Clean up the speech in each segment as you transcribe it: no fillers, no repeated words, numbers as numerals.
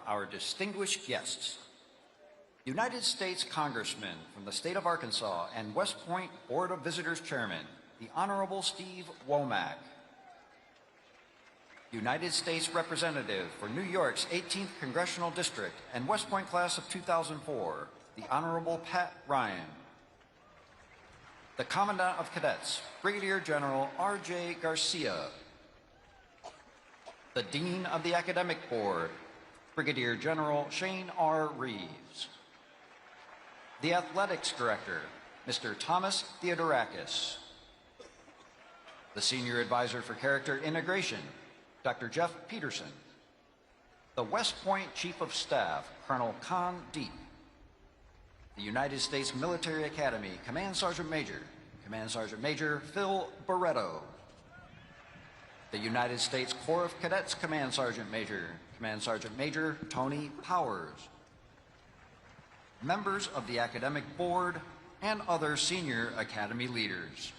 our distinguished guests. United States Congressman from the state of Arkansas and West Point Board of Visitors Chairman, the Honorable Steve Womack. United States Representative for New York's 18th Congressional District and West Point Class of 2004, the Honorable Pat Ryan. The Commandant of Cadets, Brigadier General R.J. Garcia. The Dean of the Academic Board, Brigadier General Shane R. Reeves. The Athletics Director, Mr. Thomas Theodorakis. The Senior Advisor for Character Integration, Dr. Jeff Peterson. The West Point Chief of Staff, Colonel Con Deep. The United States Military Academy Command Sergeant Major Phil Barretto. The United States Corps of Cadets Command Sergeant Major Tony Powers. Members of the Academic Board and other senior Academy leaders.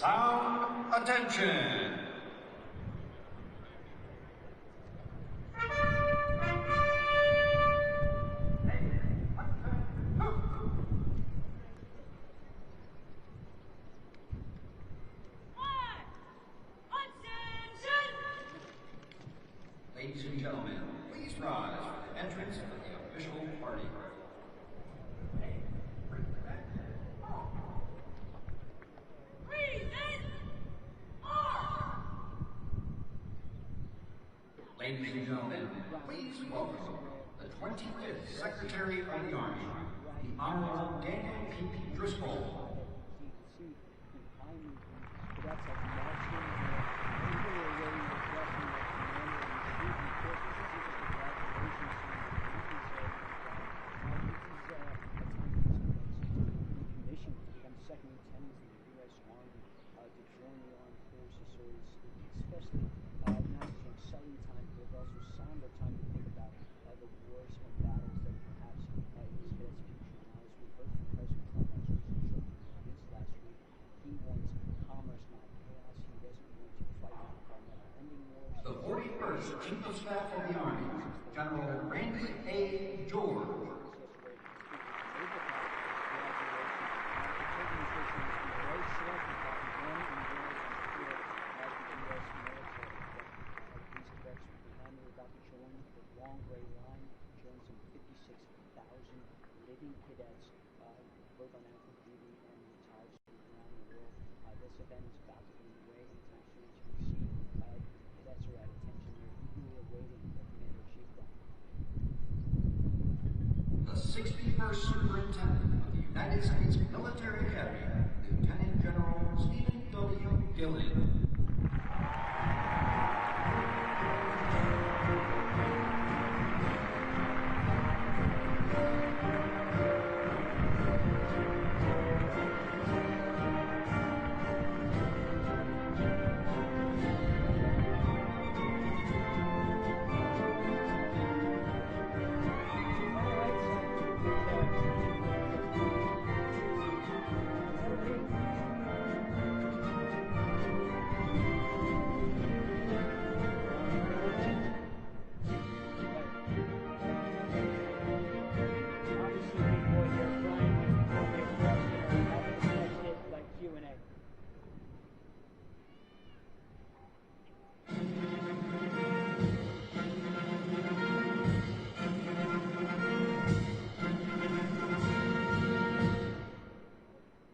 Sound attention. Ladies and gentlemen, please rise for the entrance of the official party. Ladies and gentlemen, please welcome the 25th Secretary of the Army, the Honorable Daniel P. Driscoll. Chief of Staff of the Army, General Randy A. George. The 61st Superintendent of the United States Military Academy, Lieutenant General Stephen W. Gillen.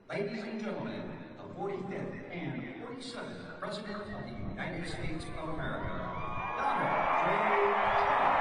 Ladies and gentlemen, the 45th and 47th President of the United States of America, Donald J. Trump.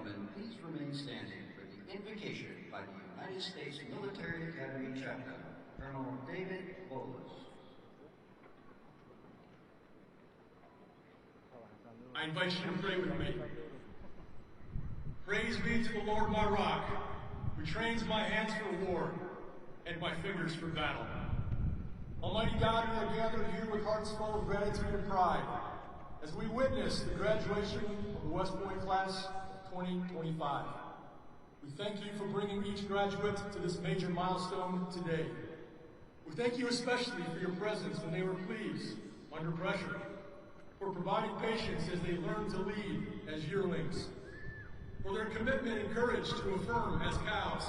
gentlemen, please remain standing for the invocation by the United States Military Academy Chaplain, Colonel David Odesa. I invite you to pray with me. Praise be to the Lord my rock, who trains my hands for war and my fingers for battle. Almighty God, we are gathered here with hearts full of gratitude and pride as we witness the graduation of the West Point class of 2025. We thank you for bringing each graduate to this major milestone today. We thank you especially for your presence when they were pleased, under pressure, for providing patience as they learn to lead as yearlings, for their commitment and courage to affirm as cows,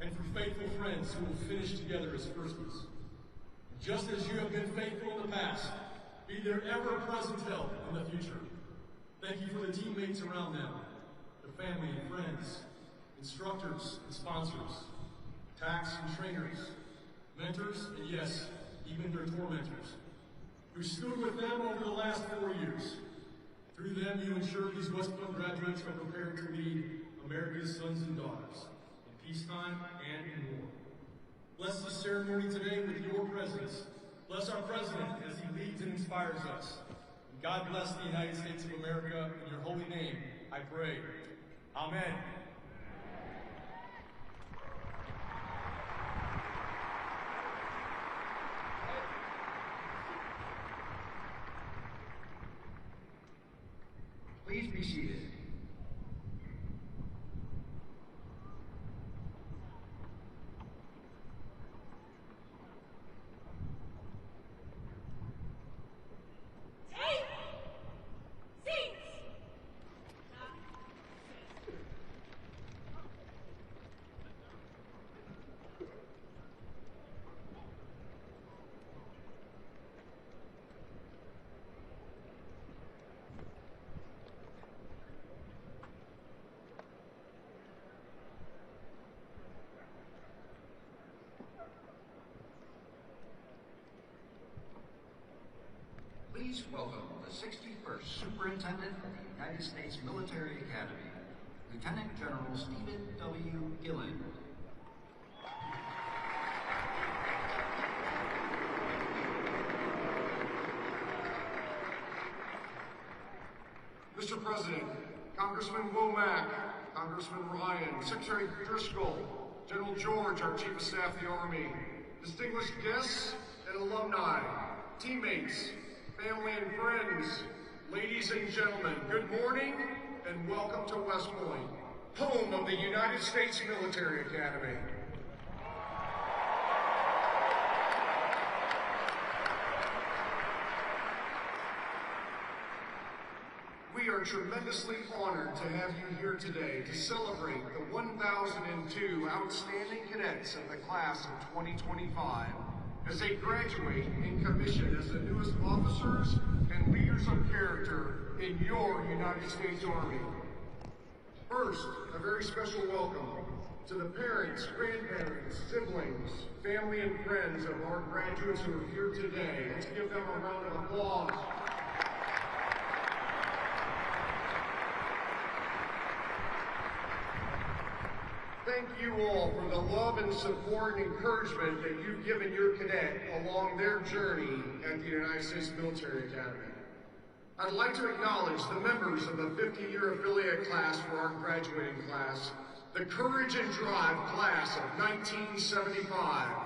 and for faithful friends who will finish together as firsties. Just as you have been faithful in the past, be their ever-present help in the future. Thank you for the teammates around them, their family and friends, instructors and sponsors, tax and trainers, mentors, and yes, even their tormentors, who stood with them over the last 4 years. Through them, you ensure these West Point graduates are prepared to lead America's sons and daughters in peacetime and in war. Bless the ceremony today with your presence. Bless our President as he leads and inspires us. And God bless the United States of America. In your holy name, I pray. Amen. Please be seated. Please welcome the 61st Superintendent of the United States Military Academy, Lieutenant General Stephen W. Gillen. Mr. President, Congressman Womack, Congressman Ryan, Secretary Driscoll, General George, our Chief of Staff of the Army, distinguished guests and alumni, teammates, family and friends, ladies and gentlemen, good morning and welcome to West Point, home of the United States Military Academy. We are tremendously honored to have you here today to celebrate the 1,002 outstanding cadets of the class of 2025 as they graduate and commission as the newest officers and leaders of character in your United States Army. First, a very special welcome to the parents, grandparents, siblings, family, and friends of our graduates who are here today. Let's give them a round of applause. Thank you all for the love and support and encouragement that you've given your cadet along their journey at the United States Military Academy. I'd like to acknowledge the members of the 50-year affiliate class for our graduating class, the Courage and Drive class of 1975.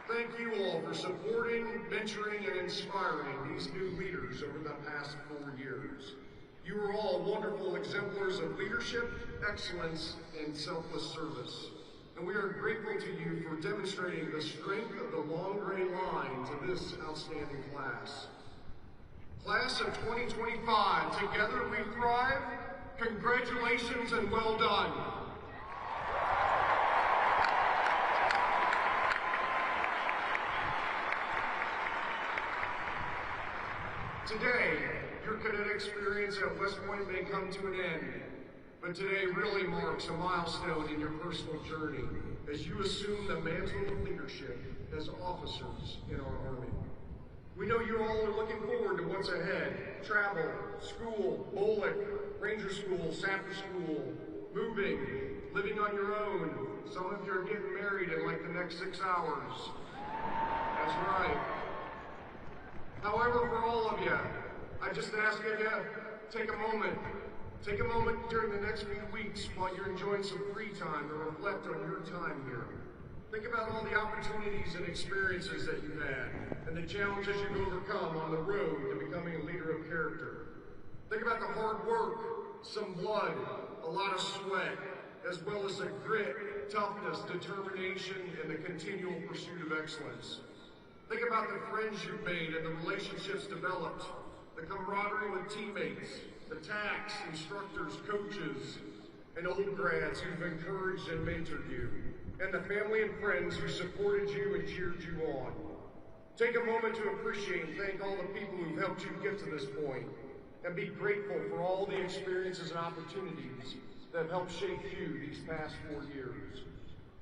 Thank you all for supporting, mentoring, and inspiring these new leaders over the past 4 years. You are all wonderful exemplars of leadership, excellence, and selfless service. And we are grateful to you for demonstrating the strength of the long gray line to this outstanding class. Class of 2025, together we thrive. Congratulations and well done. Today, your cadet experience at West Point may come to an end, but today really marks a milestone in your personal journey. as you assume the mantle of leadership as officers in our Army. We know you all are looking forward to what's ahead. Travel, school, BOLIC, Ranger School, Sapper School, moving, living on your own. Some of you are getting married in like the next 6 hours. That's right. However, for all of you, I just ask you to take a moment during the next few weeks while you're enjoying some free time to reflect on your time here. Think about all the opportunities and experiences that you've had and the challenges you've overcome on the road to becoming a leader of character. Think about the hard work, some blood, a lot of sweat, as well as the grit, toughness, determination, and the continual pursuit of excellence. Think about the friends you've made and the relationships developed, the camaraderie with teammates, the TACs, instructors, coaches, and old grads who've encouraged and mentored you, and the family and friends who supported you and cheered you on. Take a moment to appreciate and thank all the people who've helped you get to this point, and be grateful for all the experiences and opportunities that have helped shape you these past 4 years.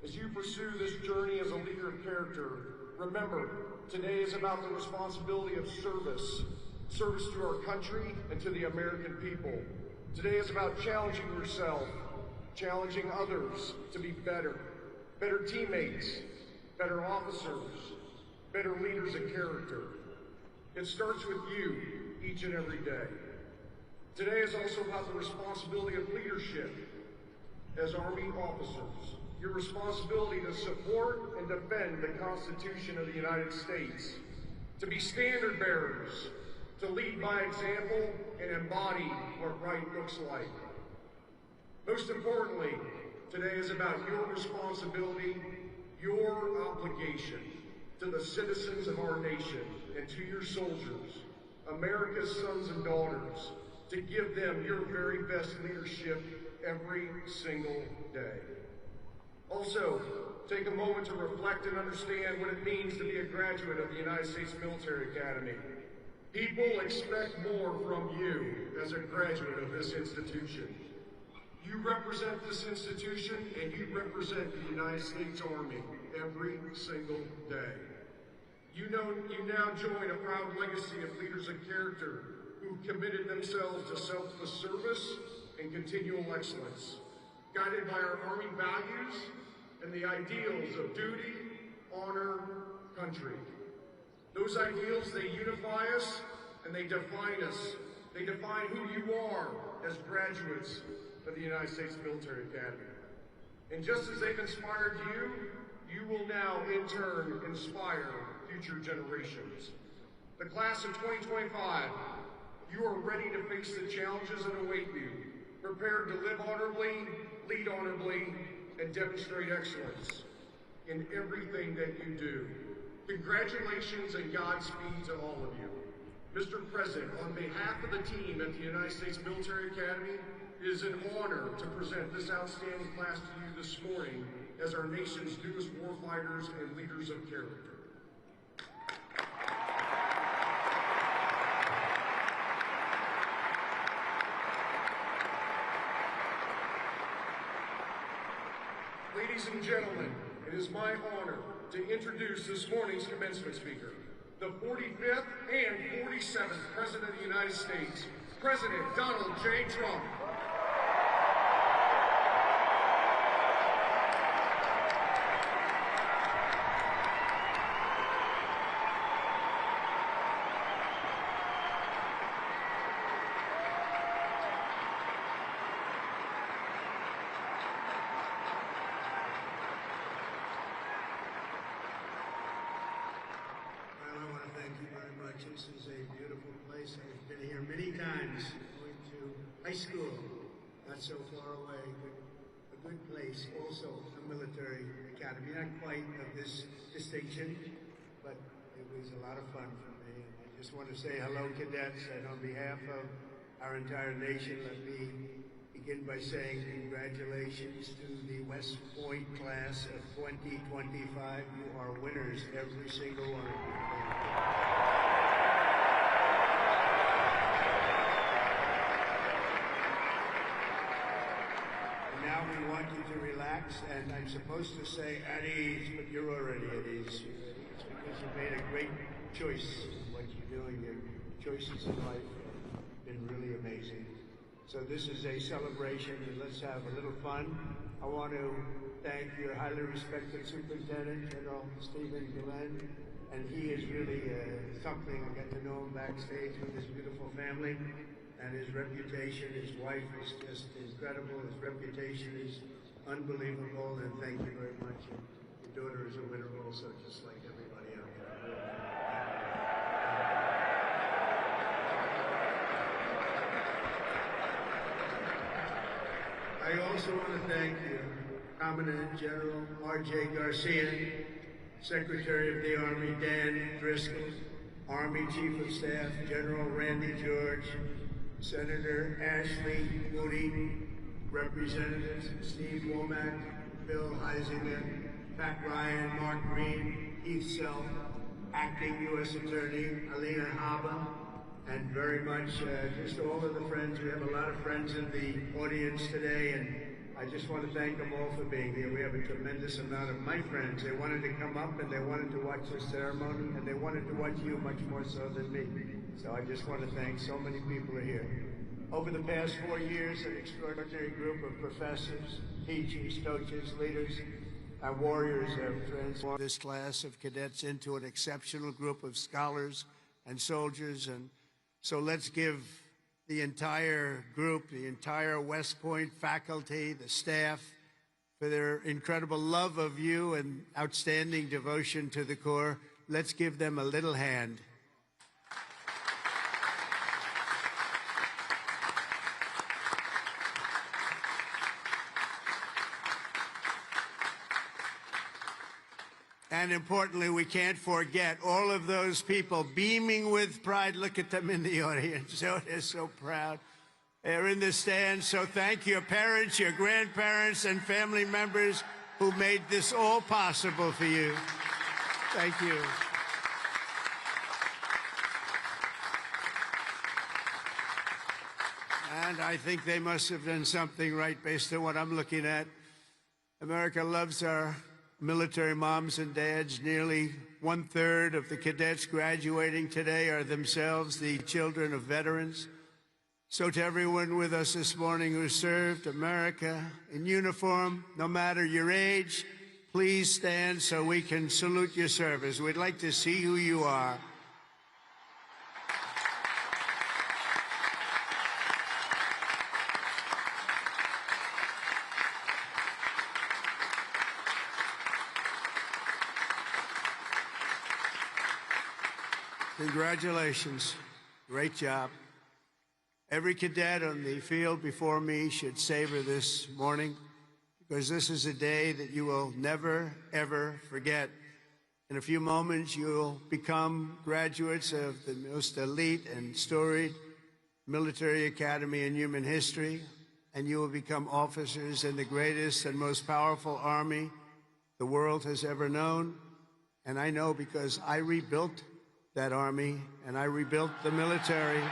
As you pursue this journey as a leader of character, remember, today is about the responsibility of service to our country and to the American people. Today is about challenging yourself, challenging others to be better teammates, better officers, better leaders of character. It starts with you each and every day. Today is also about the responsibility of leadership as Army officers. Your responsibility to support and defend the Constitution of the United States, to be standard bearers, to lead by example and embody what right looks like. Most importantly, today is about your responsibility, your obligation to the citizens of our nation and to your soldiers, America's sons and daughters, to give them your very best leadership every single day. Also, take a moment to reflect and understand what it means to be a graduate of the United States Military Academy. People expect more from you as a graduate of this institution. You represent this institution and you represent the United States Army every single day. You now join a proud legacy of leaders of character who committed themselves to selfless service and continual excellence, guided by our Army values and the ideals of duty, honor, country. Those ideals, they unify us and they define us. They define who you are as graduates of the United States Military Academy. And just as they've inspired you, you will now in turn inspire future generations. The class of 2025, you are ready to face the challenges that await you, prepared to live honorably, lead honorably, and demonstrate excellence in everything that you do. Congratulations and Godspeed to all of you. Mr. President, on behalf of the team at the United States Military Academy, it is an honor to present this outstanding class to you this morning as our nation's newest warfighters and leaders of character. Ladies and gentlemen, it is my honor to introduce this morning's commencement speaker, the 45th and 47th President of the United States, President Donald J. Trump. This is a beautiful place. I've been here many times, going to high school, not so far away. A good place, also a military academy. Not quite of this distinction, but it was a lot of fun for me. And I just want to say hello, cadets, and on behalf of our entire nation, let me begin by saying congratulations to the West Point class of 2025. You are winners, every single one of you. Now we want you to relax relax, and I'm supposed to say at ease, but you're already at ease. It's because you made a great choice in what you're doing. Your choices in life have been really amazing. So this is a celebration, and let's have a little fun. I want to thank your highly respected Superintendent, General Stephen Glenn, and he is really something. I got to know him backstage with his beautiful family, and his reputation, his wife is just incredible. His reputation is unbelievable, and thank you very much. Your daughter is a winner also, just like everybody out there. I also want to thank you, Commandant General R.J. Garcia, Secretary of the Army Dan Driscoll, Army Chief of Staff General Randy George, Senator Ashley Moody, Representatives Steve Womack, Bill Heisinger, Pat Ryan, Mark Green, Heath Self, Acting U.S. Attorney Alina Haba, and very much just all of the friends. We have a lot of friends in the audience today, and I just want to thank them all for being here. We have a tremendous amount of my friends. They wanted to come up and they wanted to watch the ceremony, and they wanted to watch you much more so than me. So I just want to thank so many people are here. Over the past 4 years, an extraordinary group of professors, teachers, coaches, leaders, and warriors have transformed this class of cadets into an exceptional group of scholars and soldiers. And so let's give the entire group, the entire West Point faculty, the staff, for their incredible love of you and outstanding devotion to the Corps. Let's give them a little hand. And importantly, we can't forget all of those people beaming with pride. Look at them in the audience. So they're so proud. They're in the stands. So thank your parents, your grandparents, and family members who made this all possible for you. Thank you. And I think they must have done something right based on what I'm looking at. America loves our military moms and dads. Nearly 1/3 of the cadets graduating today are themselves the children of veterans. So to everyone with us this morning who served America in uniform, no matter your age, please stand so we can salute your service. We'd like to see who you are. Congratulations. Great job. Every cadet on the field before me should savor this morning, because this is a day that you will never, ever forget. In a few moments, you'll become graduates of the most elite and storied military academy in human history, and you will become officers in the greatest and most powerful army the world has ever known. And I know because I rebuilt that army, and I rebuilt the military.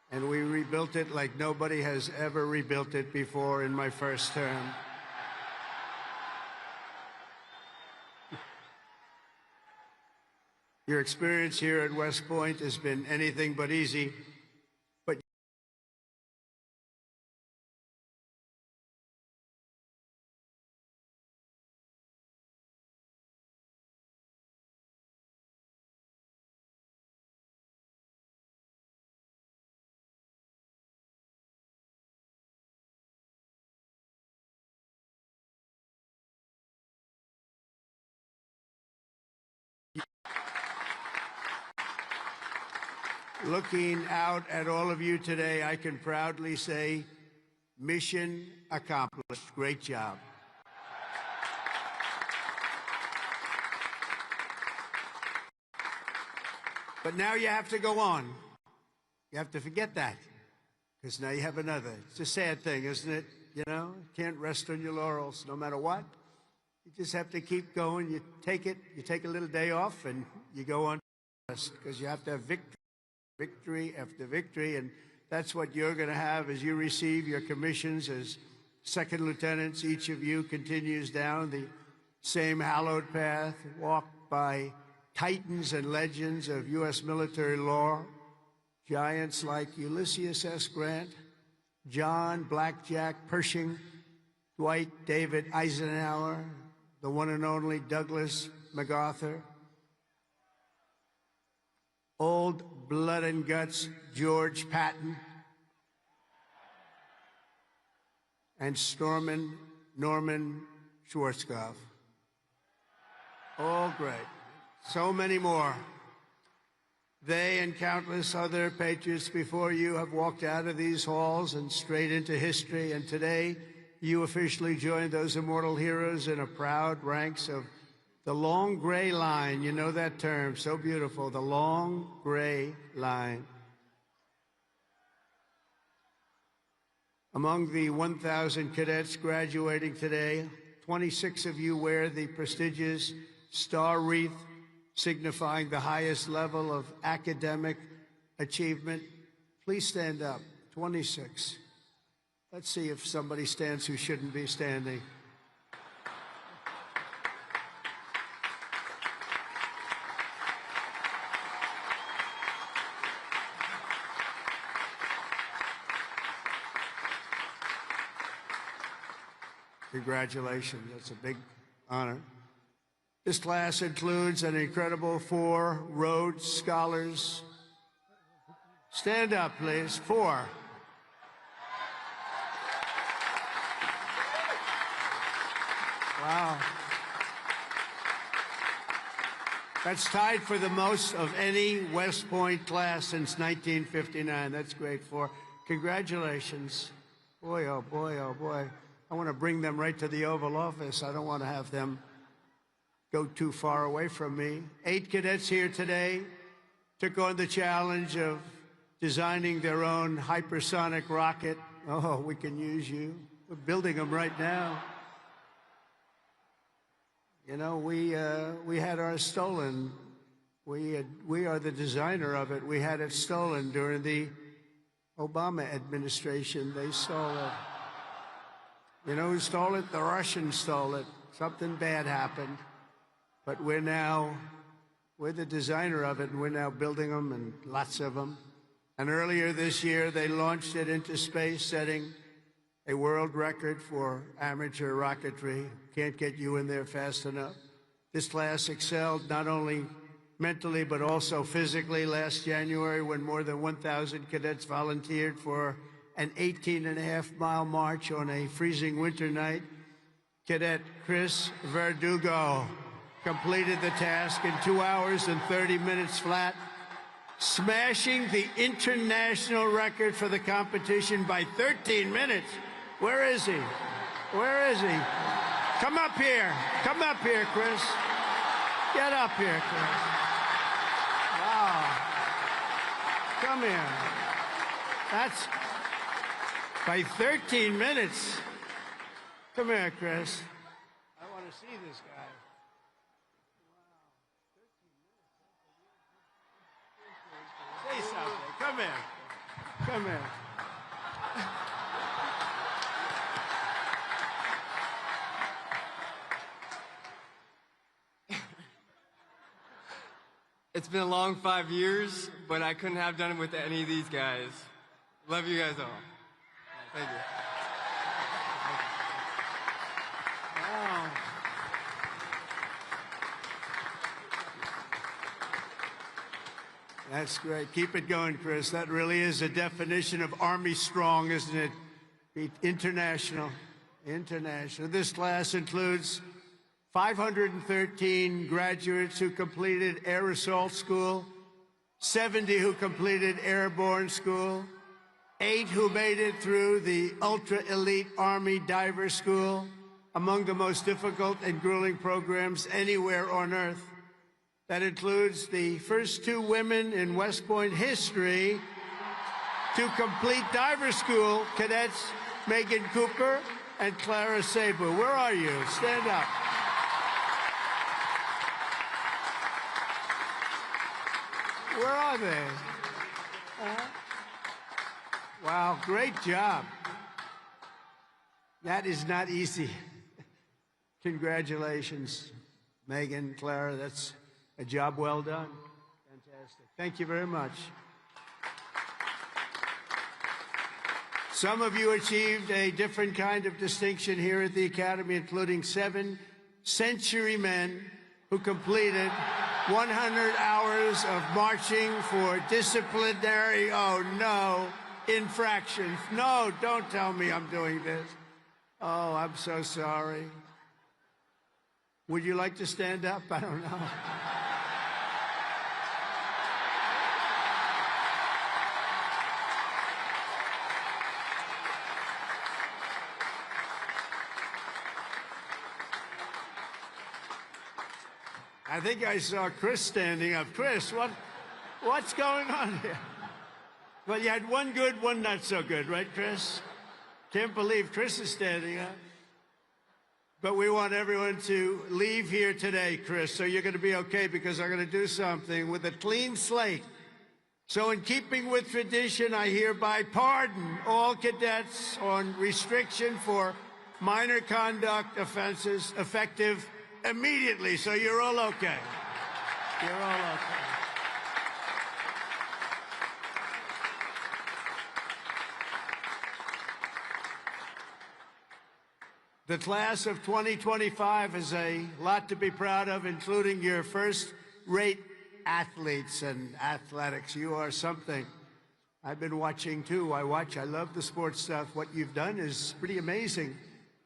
And we rebuilt it like nobody has ever rebuilt it before in my first term. Your experience here at West Point has been anything but easy. Looking out at all of you today, I can proudly say, mission accomplished. Great job. But now you have to go on. You have to forget that, because now you have another. It's a sad thing, isn't it? You know, you can't rest on your laurels no matter what. You just have to keep going. You take a little day off, and you go on to rest, because you have to have victory after victory. And That's what you're going to have as you receive your commissions as second lieutenants. Each of you continues down the same hallowed path, walked by titans and legends of U.S. military lore, giants like Ulysses S. Grant, John Blackjack Pershing, Dwight David Eisenhower, the one and only Douglas MacArthur, old blood and guts George Patton, and Norman Schwarzkopf. All great. So many more. They and countless other patriots before you have walked out of these halls and straight into history, and today you officially join those immortal heroes in a proud ranks of the long gray line. You know that term, so beautiful, the long gray line. Among the 1,000 cadets graduating today, 26 of you wear the prestigious star wreath signifying the highest level of academic achievement. Please stand up. 26. Let's see if somebody stands who shouldn't be standing. Congratulations. That's a big honor. This class includes an incredible 4 Rhodes Scholars. Stand up, please. 4. Wow. That's tied for the most of any West Point class since 1959. That's great. 4. Congratulations. Boy, oh boy, oh boy. I want to bring them right to the Oval Office. I don't want to have them go too far away from me. 8 cadets here today took on the challenge of designing their own hypersonic rocket. Oh, we can use you. We're building them right now. You know, we had ours stolen. We are the designer of it. We had it stolen during the Obama administration. They stole it. You know who stole it? The Russians stole it. Something bad happened. But we're the designer of it, and we're now building them, and lots of them. And earlier this year, they launched it into space, setting a world record for amateur rocketry. Can't get you in there fast enough. This class excelled not only mentally, but also physically. Last January, when more than 1,000 cadets volunteered for an 18.5-mile march on a freezing winter night, Cadet Chris Verdugo completed the task in 2 hours and 30 minutes flat, smashing the international record for the competition by 13 minutes. Where is he? Where is he? Come up here. Come up here, Chris. Get up here, Chris. Wow. Come here. That's by 13 minutes. Come here, Chris. I want to see this guy. Say something. Come here. Come here. It's been a long 5 years, but I couldn't have done it with any of these guys. Love you guys all. Thank you. Wow. That's great. Keep it going, Chris. That really is a definition of Army strong, isn't it? International. International. This class includes 513 graduates who completed Air Assault School, 70 who completed Airborne School, 8 who made it through the ultra-elite Army Diver School, among the most difficult and grueling programs anywhere on Earth. That includes the first 2 women in West Point history to complete diver school, cadets Megan Cooper and Clara Sabu. Where are you? Stand up. Where are they? Wow, great job. That is not easy. Congratulations, Megan, Clara. That's a job well done. Fantastic. Thank you very much. Some of you achieved a different kind of distinction here at the Academy, including 7 century men who completed 100 hours of marching for disciplinary, infractions. No, don't tell me I'm doing this. Oh, I'm so sorry. Would you like to stand up? I don't know. I think I saw Chris standing up. Chris, what's going on here? Well, you had one good, one not so good, right, Chris? Can't believe Chris is standing up. But we want everyone to leave here today, Chris, so you're going to be okay, because I'm going to do something with a clean slate. So in keeping with tradition, I hereby pardon all cadets on restriction for minor conduct offenses effective immediately, so you're all okay. You're all okay. The class of 2025 has a lot to be proud of, including your first-rate athletes and athletics. You are something. I've been watching, too. I love the sports stuff. What you've done is pretty amazing.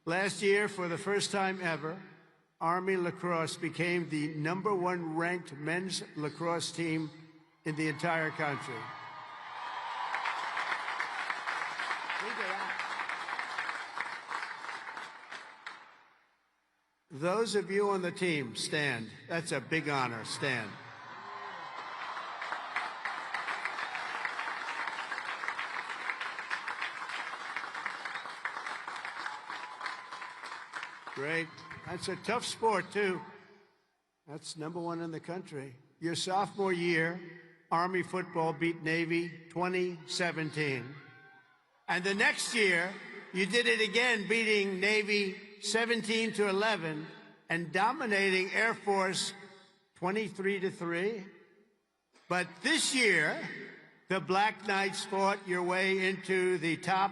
Last year, for the first time ever, Army lacrosse became the #1 ranked men's lacrosse team in the entire country. Look at that. Those of you on the team, stand. That's a big honor. Stand. Great. That's a tough sport, too. That's #1 in the country. Your sophomore year, Army football beat Navy 20-17. And the next year, you did it again, beating Navy 17-11 and dominating Air Force 23-3. But this year, the Black Knights fought your way into the top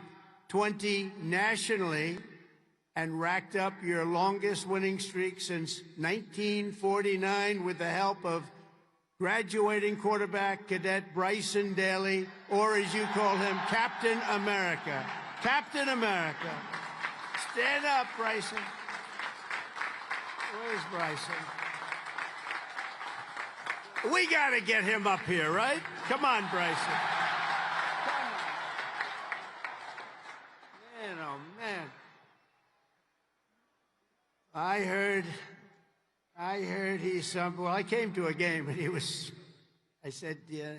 20 nationally and racked up your longest winning streak since 1949 with the help of graduating quarterback cadet Bryson Daly, or as you call him, Captain America. Captain America. Stand up, Bryson. Where's Bryson? We got to get him up here, right? Come on, Bryson. Come on. Man, oh, man. I heard he's well, I came to a game and I said, yeah,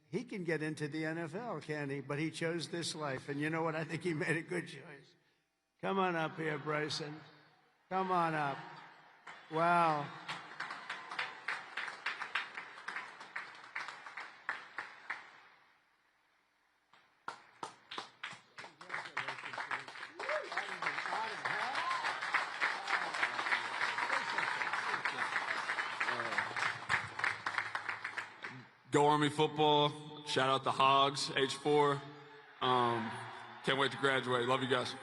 he can get into the NFL, can't he? But he chose this life. And you know what? I think he made a good choice. Come on up here, Bryson. Come on up. Wow. Go Army football. Shout out the Hogs, H4. Can't wait to graduate. Love you guys.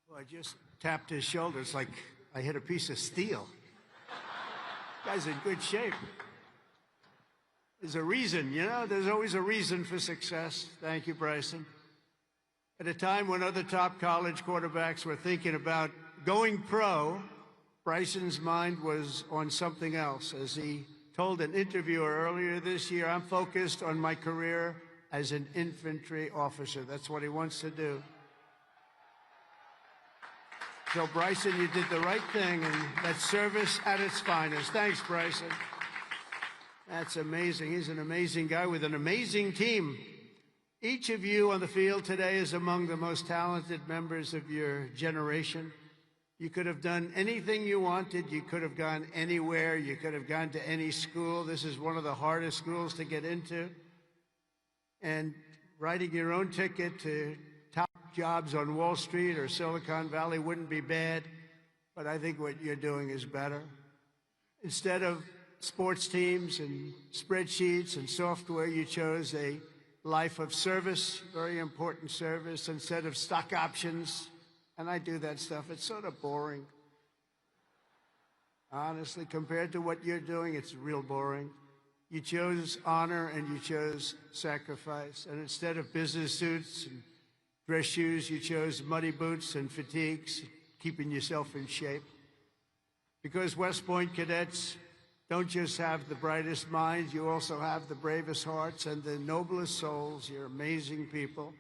Well, I just tapped his shoulders like I hit a piece of steel. Guy's in good shape. There's a reason, you know? There's always a reason for success. Thank you, Bryson. At a time when other top college quarterbacks were thinking about going pro, Bryson's mind was on something else. As he told an interviewer earlier this year, I'm focused on my career as an infantry officer. That's what he wants to do. So, Bryson, you did the right thing, and that's service at its finest. Thanks, Bryson. That's amazing. He's an amazing guy with an amazing team. Each of you on the field today is among the most talented members of your generation. You could have done anything you wanted. You could have gone anywhere. You could have gone to any school. This is one of the hardest schools to get into. And writing your own ticket to top jobs on Wall Street or Silicon Valley wouldn't be bad, but I think what you're doing is better. Instead of sports teams and spreadsheets and software, you chose a life of service, very important service, instead of stock options. And I do that stuff. It's sort of boring. Honestly, compared to what you're doing, it's real boring. You chose honor and you chose sacrifice. And instead of business suits and dress shoes, you chose muddy boots and fatigues, keeping yourself in shape. Because West Point cadets don't just have the brightest minds, you also have the bravest hearts and the noblest souls. You're amazing people.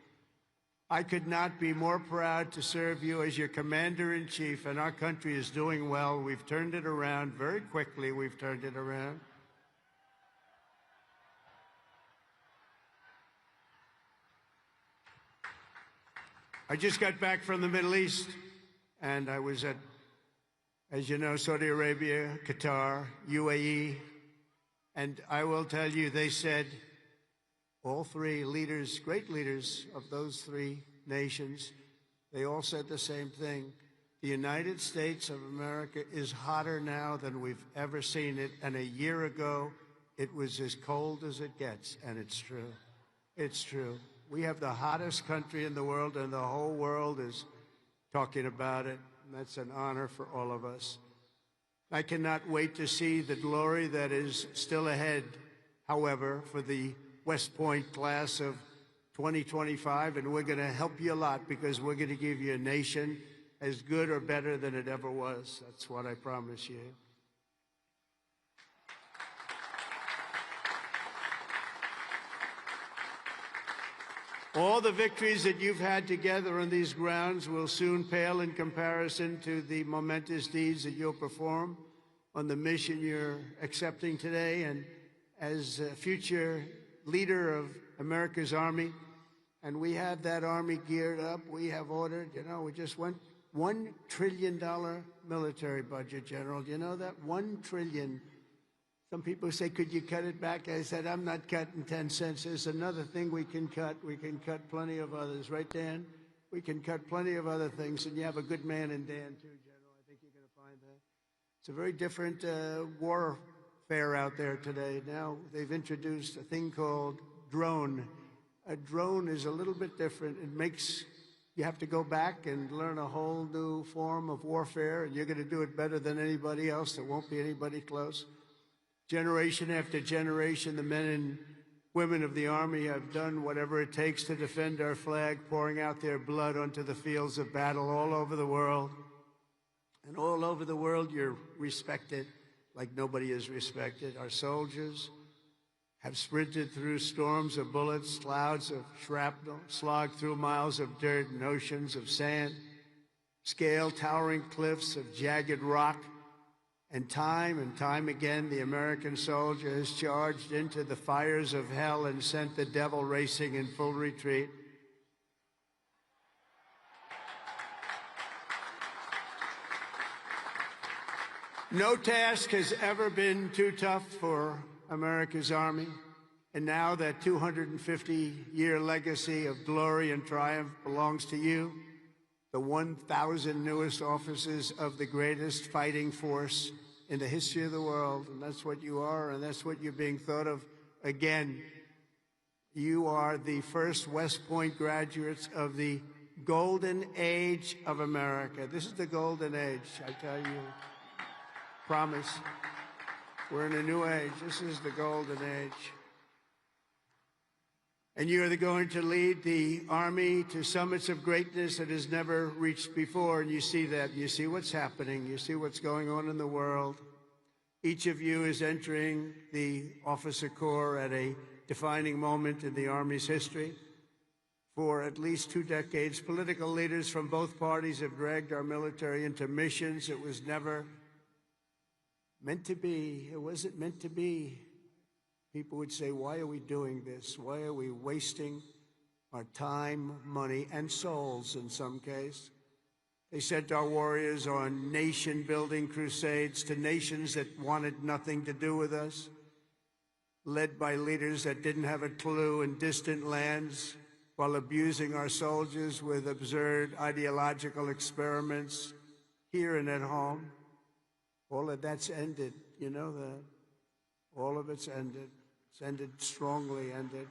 I could not be more proud to serve you as your commander-in-chief, and our country is doing well. We've turned it around very quickly. We've turned it around. I just got back from the Middle East, and I was at, as you know, Saudi Arabia, Qatar, UAE, and I will tell you, they said, all three leaders, great leaders of those three nations, they all said the same thing. The United States of America is hotter now than we've ever seen it, and a year ago, it was as cold as it gets, and it's true. It's true. We have the hottest country in the world, and the whole world is talking about it, and that's an honor for all of us. I cannot wait to see the glory that is still ahead, however, for the West Point class of 2025, and we're going to help you a lot because we're going to give you a nation as good or better than it ever was. That's what I promise you. All the victories that you've had together on these grounds will soon pale in comparison to the momentous deeds that you'll perform on the mission you're accepting today. And as a future leader of America's Army, and we have that Army geared up, we have ordered, you know, we just went $1 trillion military budget, General. Do you know that? $1 trillion. Some people say, could you cut it back? I said, I'm not cutting 10 cents. There's another thing we can cut. We can cut plenty of others. Right, Dan? We can cut plenty of other things. And you have a good man in Dan, too, General. I think you're going to find that. It's a very different warfare out there today. Now they've introduced a thing called drone. A drone is a little bit different. It makes you have to go back and learn a whole new form of warfare, and you're going to do it better than anybody else. There won't be anybody close. Generation after generation, the men and women of the Army have done whatever it takes to defend our flag, pouring out their blood onto the fields of battle all over the world. And all over the world, you're respected like nobody is respected. Our soldiers have sprinted through storms of bullets, clouds of shrapnel, slogged through miles of dirt and oceans of sand, scaled towering cliffs of jagged rock, and time again, the American soldier has charged into the fires of hell and sent the devil racing in full retreat. No task has ever been too tough for America's Army, and now that 250-year legacy of glory and triumph belongs to you, the 1,000 newest officers of the greatest fighting force in the history of the world, and that's what you are, and that's what you're being thought of again. You are the first West Point graduates of the golden age of America. This is the golden age, I tell you. Promise. We're in a new age. This is the golden age. And you're going to lead the Army to summits of greatness that has never reached before. And you see that. You see what's happening. You see what's going on in the world. Each of you is entering the Officer Corps at a defining moment in the Army's history. For at least 2 decades, political leaders from both parties have dragged our military into missions it was never meant to be. It wasn't meant to be. People would say, why are we doing this? Why are we wasting our time, money, and souls in some case? They sent our warriors on nation-building crusades to nations that wanted nothing to do with us, led by leaders that didn't have a clue in distant lands, while abusing our soldiers with absurd ideological experiments here and at home. All of that's ended, you know that. All of it's ended. It's ended, strongly ended.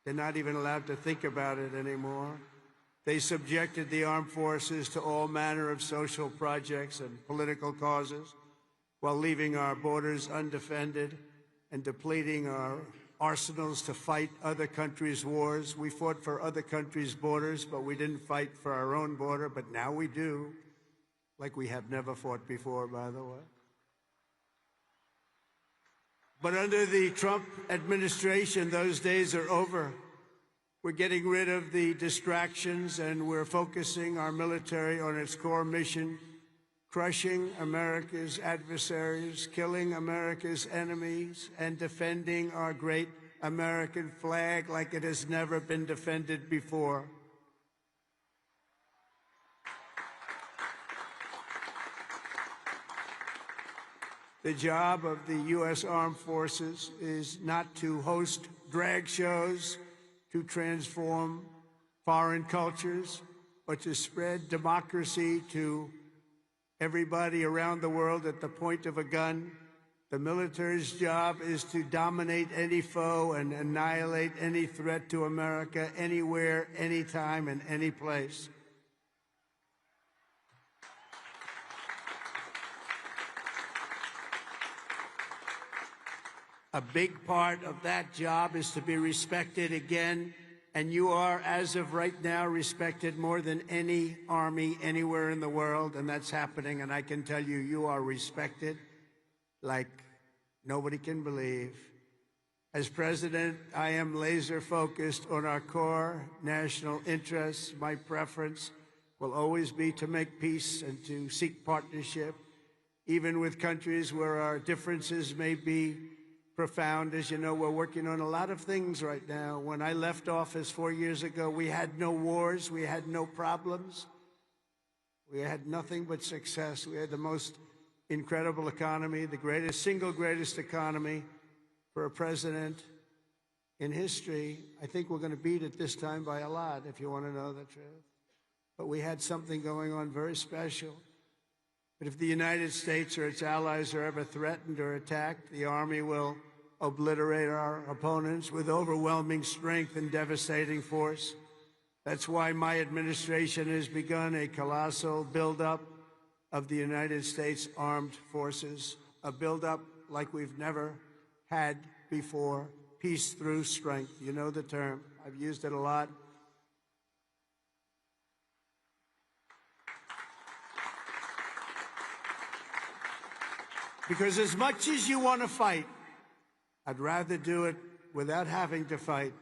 They're not even allowed to think about it anymore. They subjected the armed forces to all manner of social projects and political causes while leaving our borders undefended and depleting our arsenals to fight other countries' wars. We fought for other countries' borders, but we didn't fight for our own border, but now we do, like we have never fought before, by the way. But under the Trump administration, those days are over. We're getting rid of the distractions, and we're focusing our military on its core mission, crushing America's adversaries, killing America's enemies, and defending our great American flag like it has never been defended before. The job of the U.S. Armed Forces is not to host drag shows, to transform foreign cultures, or to spread democracy to everybody around the world at the point of a gun. The military's job is to dominate any foe and annihilate any threat to America, anywhere, anytime, and any place. A big part of that job is to be respected again, and you are, as of right now, respected more than any army anywhere in the world, and that's happening, and I can tell you, you are respected like nobody can believe. As president, I am laser-focused on our core national interests. My preference will always be to make peace and to seek partnership, even with countries where our differences may be profound. As you know, we're working on a lot of things right now. When I left office 4 years ago, we had no wars, we had no problems. We had nothing but success. We had the most incredible economy, the greatest, single greatest economy for a president in history. I think we're going to beat it this time by a lot, if you want to know the truth. But we had something going on very special. But if the United States or its allies are ever threatened or attacked, the Army will obliterate our opponents with overwhelming strength and devastating force. That's why my administration has begun a colossal buildup of the United States Armed Forces, a buildup like we've never had before. Peace through strength. You know the term. I've used it a lot. Because as much as you want to fight, I'd rather do it without having to fight.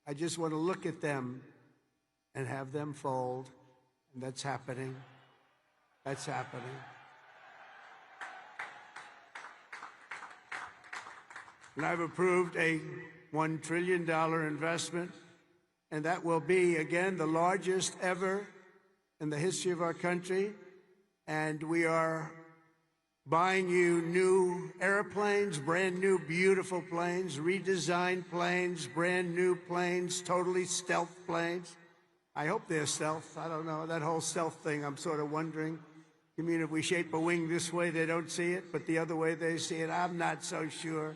I just want to look at them and have them fold. And that's happening. That's happening. And I've approved a $1 trillion investment, and that will be, again, the largest ever in the history of our country. And we are buying you new airplanes, brand new, beautiful planes, redesigned planes, brand new planes, totally stealth planes. I hope they're stealth. I don't know. That whole stealth thing, I'm sort of wondering. You mean if we shape a wing this way, they don't see it, but the other way they see it? I'm not so sure.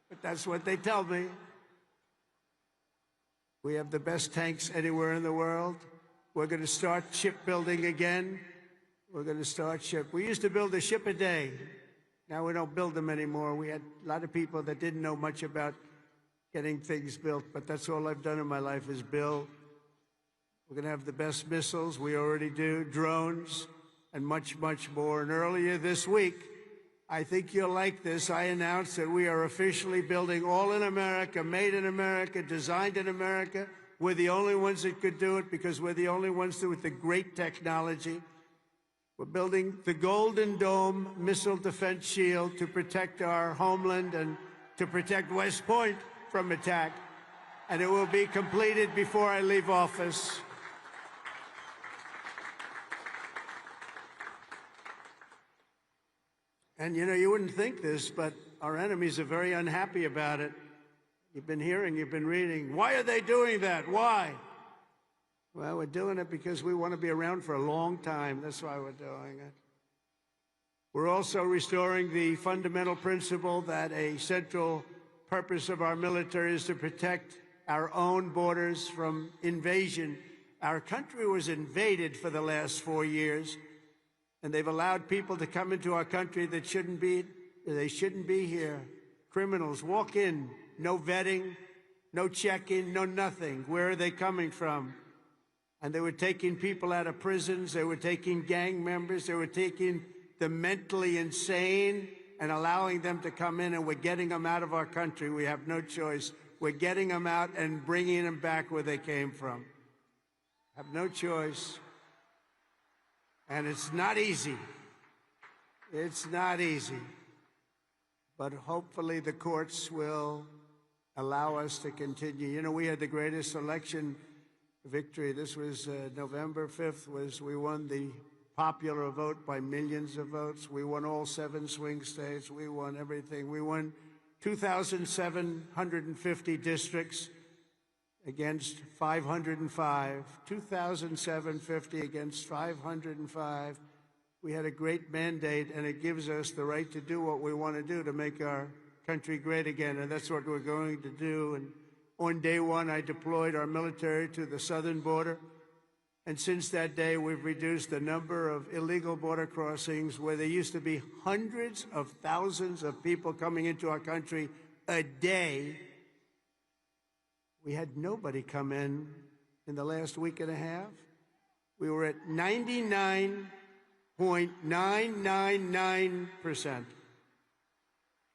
But that's what they tell me. We have the best tanks anywhere in the world. We're going to start shipbuilding again. We're going to start ship. We used to build a ship a day. Now we don't build them anymore. We had a lot of people that didn't know much about getting things built, but that's all I've done in my life is build. We're going to have the best missiles. We already do. Drones and much, much more. And earlier this week, I think you'll like this, I announced that we are officially building all in America, made in America, designed in America. We're the only ones that could do it because we're the only ones with the great technology. We're building the Golden Dome missile defense shield to protect our homeland and to protect West Point from attack. And it will be completed before I leave office. And, you know, you wouldn't think this, but our enemies are very unhappy about it. You've been hearing, you've been reading. Why are they doing that? Why? Well, we're doing it because we want to be around for a long time. That's why we're doing it. We're also restoring the fundamental principle that a central purpose of our military is to protect our own borders from invasion. Our country was invaded for the last 4 years, and they've allowed people to come into our country that shouldn't be here. Criminals walk in, no vetting, no check-in, no nothing. Where are they coming from? And they were taking people out of prisons, they were taking gang members, they were taking the mentally insane and allowing them to come in, and we're getting them out of our country. We have no choice. We're getting them out and bringing them back where they came from. Have no choice. And it's not easy. It's not easy. But hopefully the courts will allow us to continue. You know, we had the greatest election victory. This was November 5th, we won the popular vote by millions of votes. We won all 7 swing states. We won everything. We won 2,750 districts against 505. 2,750 against 505. We had a great mandate, and it gives us the right to do what we want to do to make our country great again, and that's what we're going to do. And on day one, I deployed our military to the southern border. And since that day, we've reduced the number of illegal border crossings where there used to be hundreds of thousands of people coming into our country a day. We had nobody come in the last week and a half. We were at 99.999%.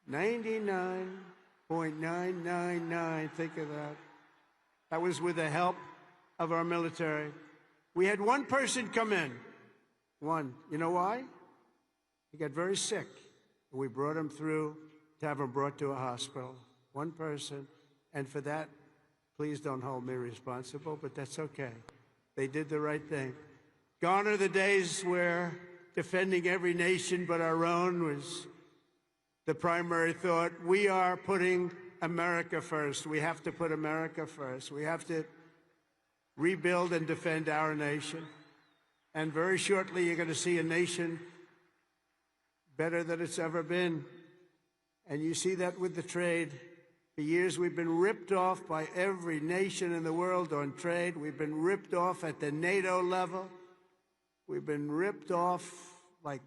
99.999, think of that. That was with the help of our military. We had one person come in. One. You know why? He got very sick. We brought him through to have him brought to a hospital. One person. And for that, please don't hold me responsible, but that's okay. They did the right thing. Gone are the days where defending every nation but our own was the primary thought. We are putting America first. We have to put America first. We have to rebuild and defend our nation. And very shortly, you're going to see a nation better than it's ever been. And you see that with the trade. For years, we've been ripped off by every nation in the world on trade. We've been ripped off at the NATO level. We've been ripped off like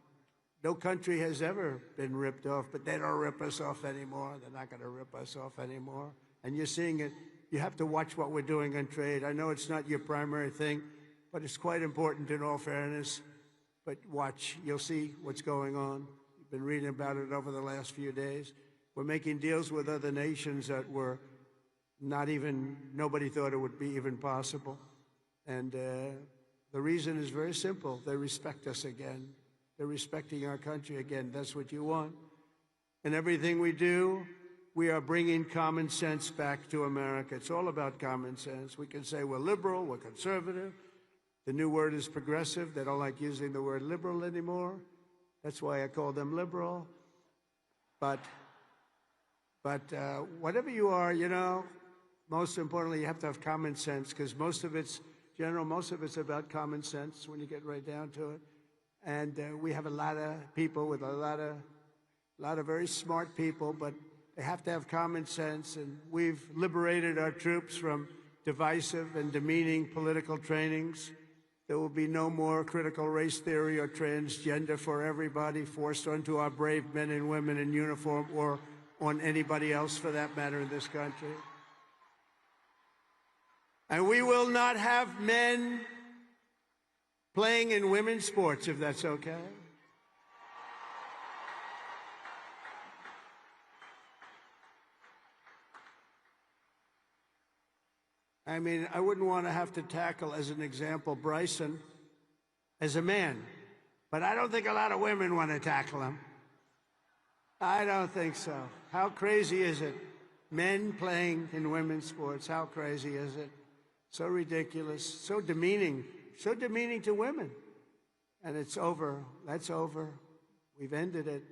no country has ever been ripped off, but they don't rip us off anymore. They're not going to rip us off anymore. And you're seeing it. You have to watch what we're doing on trade. I know it's not your primary thing, but it's quite important in all fairness. But watch. You'll see what's going on. You've been reading about it over the last few days. We're making deals with other nations that were nobody thought it would be even possible. And the reason is very simple. They respect us again. They're respecting our country again. That's what you want. And everything we do, we are bringing common sense back to America. It's all about common sense. We can say we're liberal, we're conservative. The new word is progressive. They don't like using the word liberal anymore. That's why I call them liberal. But whatever you are, you know, most importantly, you have to have common sense, because most of it's about common sense when you get right down to it. And we have a lot of people with a lot of very smart people, but they have to have common sense. And we've liberated our troops from divisive and demeaning political trainings. There will be no more critical race theory or transgender for everybody forced onto our brave men and women in uniform, or on anybody else for that matter in this country. And we will not have men playing in women's sports, if that's okay. I mean, I wouldn't want to have to tackle, as an example, Bryson as a man, but I don't think a lot of women want to tackle him. I don't think so. How crazy is it? Men playing in women's sports, how crazy is it? So ridiculous, so demeaning to women. And it's over. That's over. We've ended it.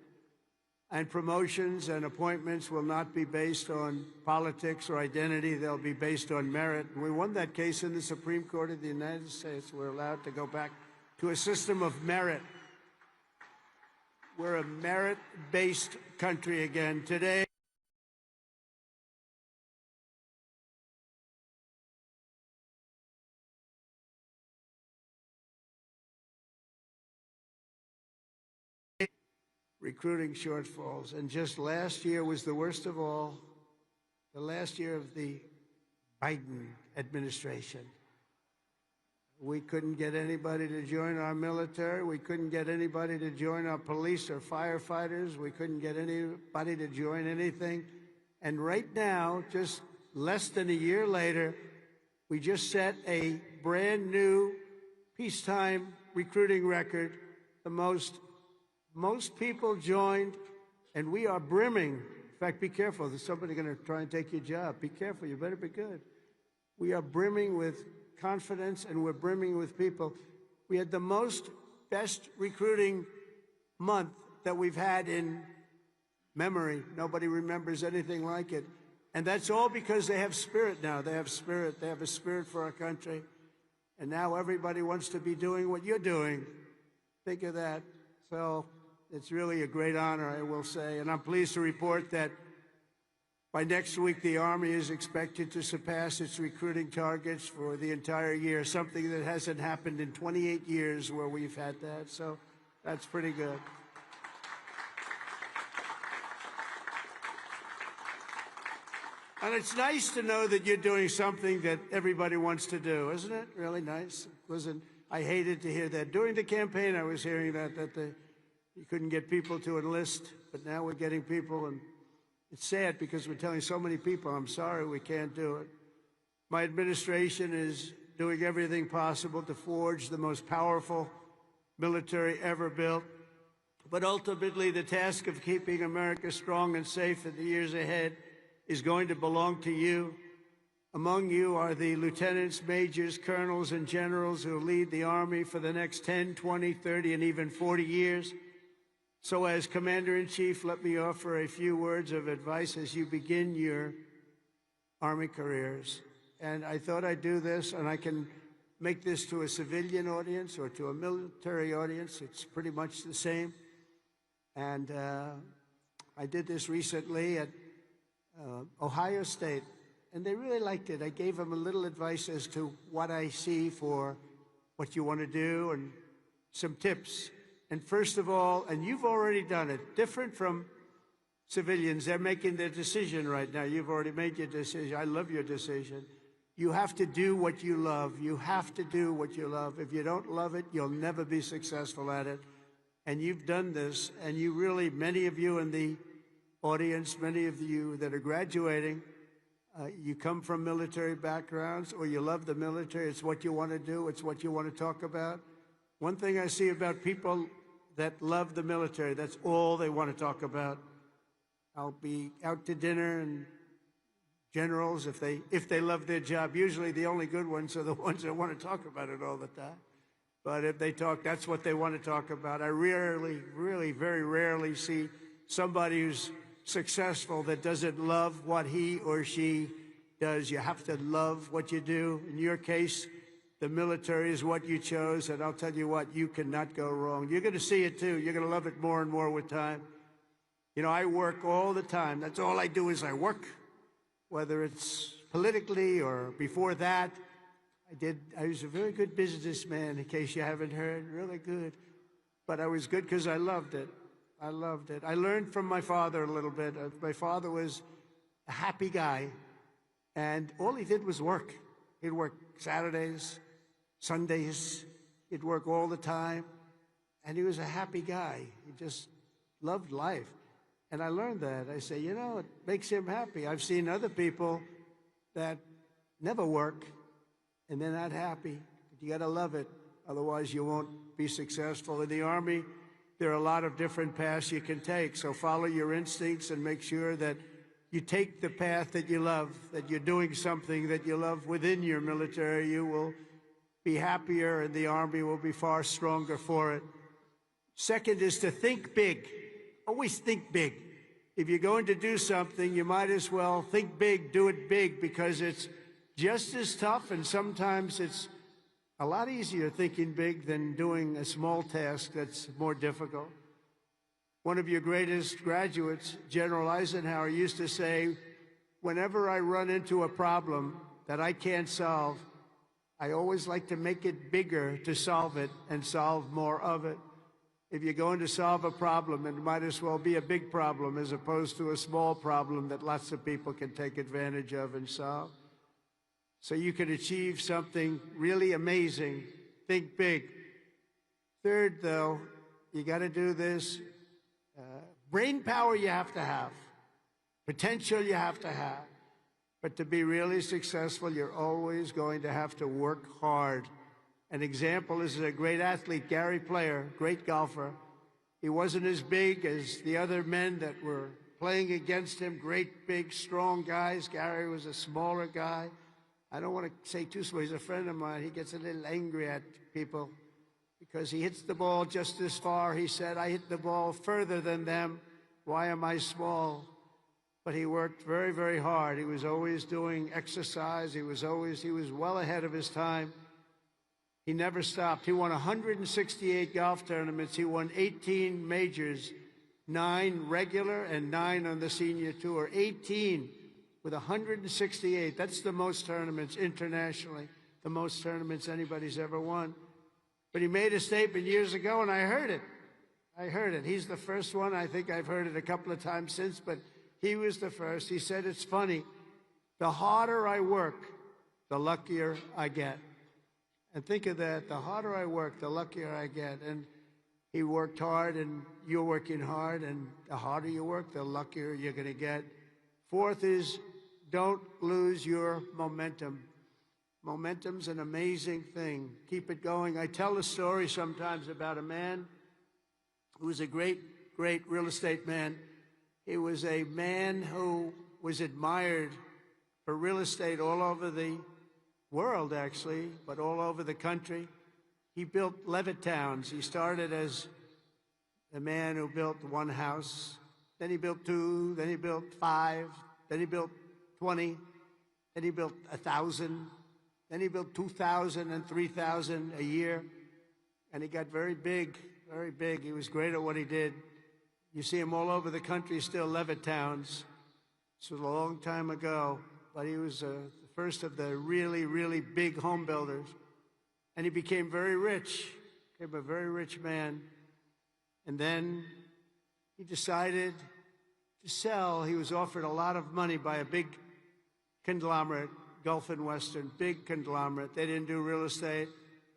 And promotions and appointments will not be based on politics or identity. They'll be based on merit. We won that case in the Supreme Court of the United States. We're allowed to go back to a system of merit. We're a merit-based country again. Today, recruiting shortfalls. And just last year was the worst of all, the last year of the Biden administration. We couldn't get anybody to join our military. We couldn't get anybody to join our police or firefighters. We couldn't get anybody to join anything. And right now, just less than a year later, we just set a brand new peacetime recruiting record. The most people joined, and we are brimming. In fact, be careful. There's somebody going to try and take your job. Be careful. You better be good. We are brimming with confidence, and we're brimming with people. We had the best recruiting month that we've had in memory. Nobody remembers anything like it. And that's all because they have spirit now. They have spirit. They have a spirit for our country. And now everybody wants to be doing what you're doing. Think of that. So it's really a great honor, I will say. And I'm pleased to report that by next week, the Army is expected to surpass its recruiting targets for the entire year, something that hasn't happened in 28 years where we've had that. So that's pretty good. And it's nice to know that you're doing something that everybody wants to do, isn't it? Really nice. I hated to hear that. During the campaign, I was hearing that you couldn't get people to enlist, but now we're getting people, and it's sad because we're telling so many people, I'm sorry, we can't do it. My administration is doing everything possible to forge the most powerful military ever built. But ultimately, the task of keeping America strong and safe in the years ahead is going to belong to you. Among you are the lieutenants, majors, colonels, and generals who lead the Army for the next 10, 20, 30, and even 40 years. So as Commander-in-Chief, let me offer a few words of advice as you begin your Army careers. And I thought I'd do this, and I can make this to a civilian audience or to a military audience. It's pretty much the same. And I did this recently at Ohio State, and they really liked it. I gave them a little advice as to what I see for what you want to do and some tips. And first of all, and you've already done it, different from civilians, they're making their decision right now. You've already made your decision. I love your decision. You have to do what you love. You have to do what you love. If you don't love it, you'll never be successful at it. And you've done this, and you really, many of you in the audience, many of you that are graduating, you come from military backgrounds or you love the military. It's what you want to do. It's what you want to talk about. One thing I see about people that love the military, that's all they want to talk about. I'll be out to dinner, and generals, if they love their job, usually the only good ones are the ones that want to talk about it all the time. But if they talk, that's what they want to talk about. I really, very rarely see somebody who's successful that doesn't love what he or she does. You have to love what you do. In your case, the military is what you chose, and I'll tell you what, you cannot go wrong. You're going to see it, too. You're going to love it more and more with time. You know, I work all the time. That's all I do is I work, whether it's politically or before that. I was a very good businessman, in case you haven't heard, really good. But I was good because I loved it. I loved it. I learned from my father a little bit. My father was a happy guy, and all he did was work. He'd work Saturdays, Sundays. He'd work all the time, and he was a happy guy. He just loved life. And I learned that. I say, you know, it makes him happy. I've seen other people that never work, and they're not happy. But you got to love it. Otherwise, you won't be successful. In the Army, there are a lot of different paths you can take. So follow your instincts and make sure that you take the path that you love, that you're doing something that you love within your military. You will be happier, and the Army will be far stronger for it. Second is to think big. always think big. If you're going to do something, you might as well think big, do it big, because it's just as tough, and sometimes it's a lot easier thinking big than doing a small task that's more difficult. One of your greatest graduates, General Eisenhower, used to say, whenever I run into a problem that I can't solve, I always like to make it bigger to solve it and solve more of it. If you're going to solve a problem, it might as well be a big problem as opposed to a small problem that lots of people can take advantage of and solve. So you can achieve something really amazing. Think big. Third, though, you got to do this. Brain power you have to have. Potential you have to have. But to be really successful, you're always going to have to work hard. An example is a great athlete, Gary Player, great golfer. He wasn't as big as the other men that were playing against him, great, big, strong guys. Gary was a smaller guy. I don't want to say too small. He's a friend of mine. He gets a little angry at people because he hits the ball just as far. He said, I hit the ball further than them. Why am I small? But he worked very, very hard. He was always doing exercise. He was well ahead of his time. He never stopped. He won 168 golf tournaments. He won 18 majors, 9 regular and 9 on the senior tour. 18 with 168. That's the most tournaments internationally, the most tournaments anybody's ever won. But he made a statement years ago, and I heard it. He's the first one. I think I've heard it a couple of times since, but he was the first. He said, it's funny. The harder I work, the luckier I get. And think of that. The harder I work, the luckier I get. And he worked hard, and you're working hard, and the harder you work, the luckier you're going to get. Fourth is, don't lose your momentum. Momentum's an amazing thing. Keep it going. I tell a story sometimes about a man who was a great, great real estate man. He was a man who was admired for real estate all over the world, actually, but all over the country. He built Levittowns. He started as a man who built one house. Then he built 2, then he built 5, then he built 20, then he built 1,000, then he built 2,000 and 3,000 a year. And he got very big, very big. He was great at what he did. You see him all over the country still, Levittowns. This was a long time ago, but he was the first of the really, really big home builders. And he became very rich, became a very rich man. And then he decided to sell. He was offered a lot of money by a big conglomerate, Gulf and Western, big conglomerate. They didn't do real estate.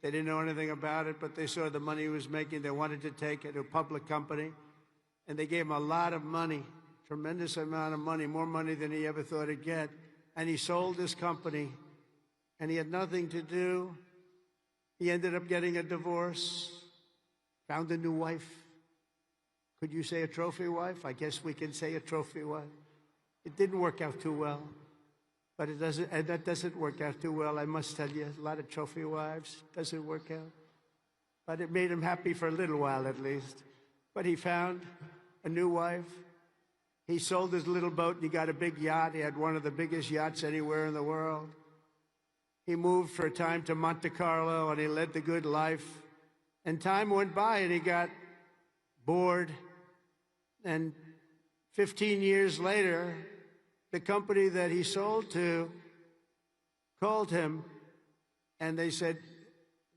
They didn't know anything about it, but they saw the money he was making. They wanted to take it to a public company. And they gave him a lot of money, tremendous amount of money, more money than he ever thought he'd get. And he sold his company, and he had nothing to do. He ended up getting a divorce, found a new wife. Could you say a trophy wife? I guess we can say a trophy wife. It didn't work out too well, but that doesn't work out too well, I must tell you. A lot of trophy wives, doesn't work out. But it made him happy for a little while at least. But he found a new wife. He sold his little boat and he got a big yacht. He had one of the biggest yachts anywhere in the world. He moved for a time to Monte Carlo and he led the good life. And time went by and he got bored. And 15 years later, the company that he sold to called him and they said,